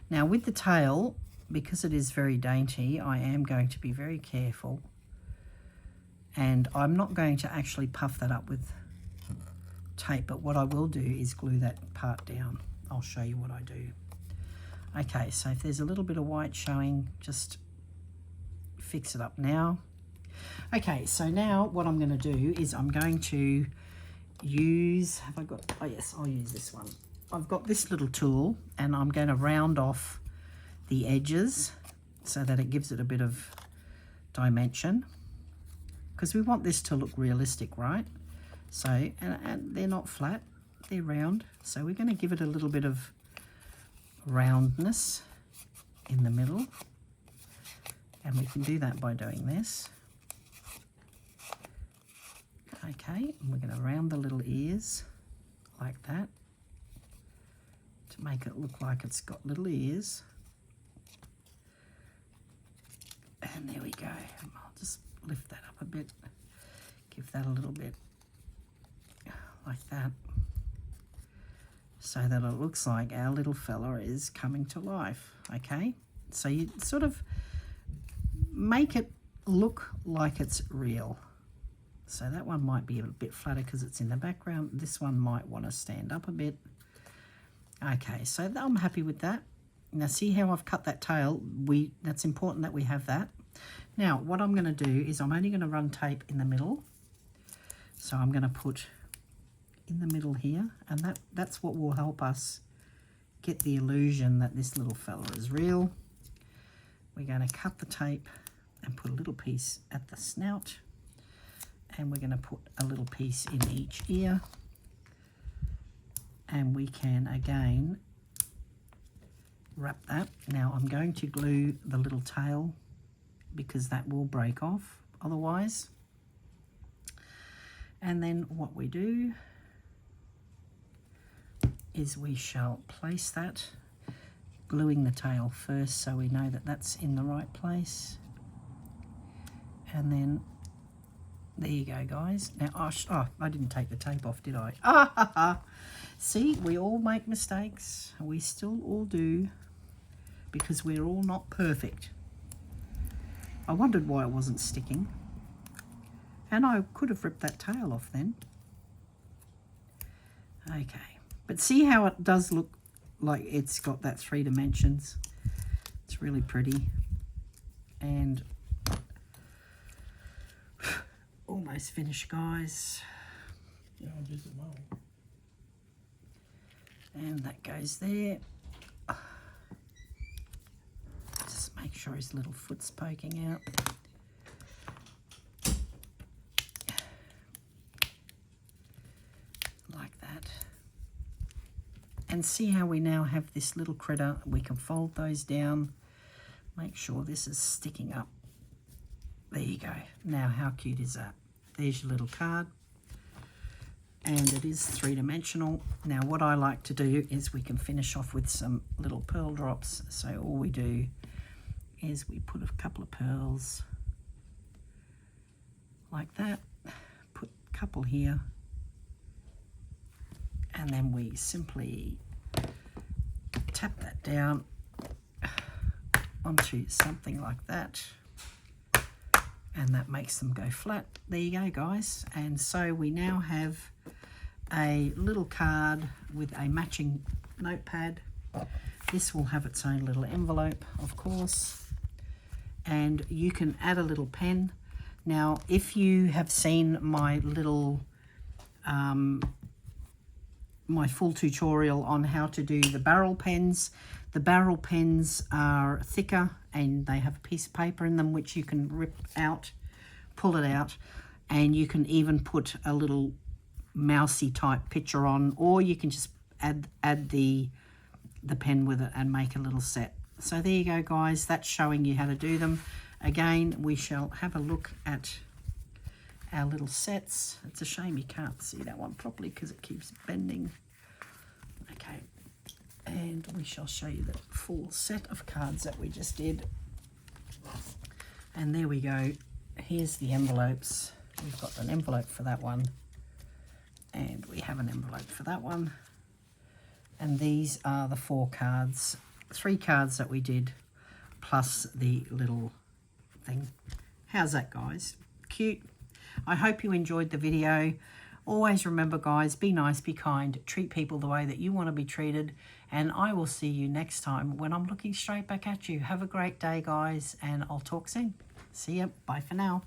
Now with the tail, because it is very dainty, I am going to be very careful. And I'm not going to actually puff that up with tape, but what I will do is glue that part down. I'll show you what I do. Okay, so if there's a little bit of white showing, just fix it up now. Okay, so now what I'm going to do is I'm going to use, have I got, oh yes, I'll use this one. I've got this little tool and I'm going to round off the edges so that it gives it a bit of dimension, because we want this to look realistic, right? So, and they're not flat, they're round. So we're going to give it a little bit of roundness in the middle, and we can do that by doing this. Okay, and we're going to round the little ears like that to make it look like it's got little ears. And there we go. I'll just lift that up a bit, give that a little bit like that, so that it looks like our little fella is coming to life. Okay, so you sort of make it look like it's real. So that one might be a bit flatter because it's in the background. This one might want to stand up a bit. Okay, so I'm happy with that. Now see how I've cut that tail? That's important that we have that. Now what I'm going to do is I'm only going to run tape in the middle. So I'm going to put in the middle here, and that's what will help us get the illusion that this little fella is real. We're going to cut the tape and put a little piece at the snout, and we're going to put a little piece in each ear, and we can again wrap that. Now I'm going to glue the little tail because that will break off otherwise. And then what we do is we shall place that, gluing the tail first so we know that that's in the right place. And then there you go, guys. Now, oh, I didn't take the tape off, did I? See, we all make mistakes. We still all do, because we're all not perfect. I wondered why it wasn't sticking. And I could have ripped that tail off then. Okay. But see how it does look like it's got that 3 dimensions? It's really pretty. And almost finished, guys. Yeah, I'll use it well. And that goes there. Just make sure his little foot's poking out. Like that. And see how we now have this little critter. We can fold those down. Make sure this is sticking up. There you go. Now how cute is that? There's your little card. And it is 3-dimensional. Now what I like to do is we can finish off with some little pearl drops. So all we do is we put a couple of pearls like that. Put a couple here. And then we simply tap that down onto something like that, and that makes them go flat. There you go, guys. And so we now have a little card with a matching notepad. This will have its own little envelope, of course, and you can add a little pen. Now if you have seen my little my full tutorial on how to do the barrel pens. The barrel pens are thicker and they have a piece of paper in them which you can rip out, pull it out, and you can even put a little mousy type picture on, or you can just add the pen with it and make a little set. So there you go, guys. That's showing you how to do them. Again, we shall have a look at our little sets. It's a shame you can't see that one properly because it keeps bending. Okay, and we shall show you the full set of cards that we just did. And there we go. Here's the envelopes. We've got an envelope for that one, and we have an envelope for that one. And these are the 4 cards, 3 cards that we did, plus the little thing. How's that, guys? Cute. I hope you enjoyed the video. Always remember, guys, be nice, be kind, treat people the way that you want to be treated, and I will see you next time when I'm looking straight back at you. Have a great day, guys, and I'll talk soon. See ya. Bye for now.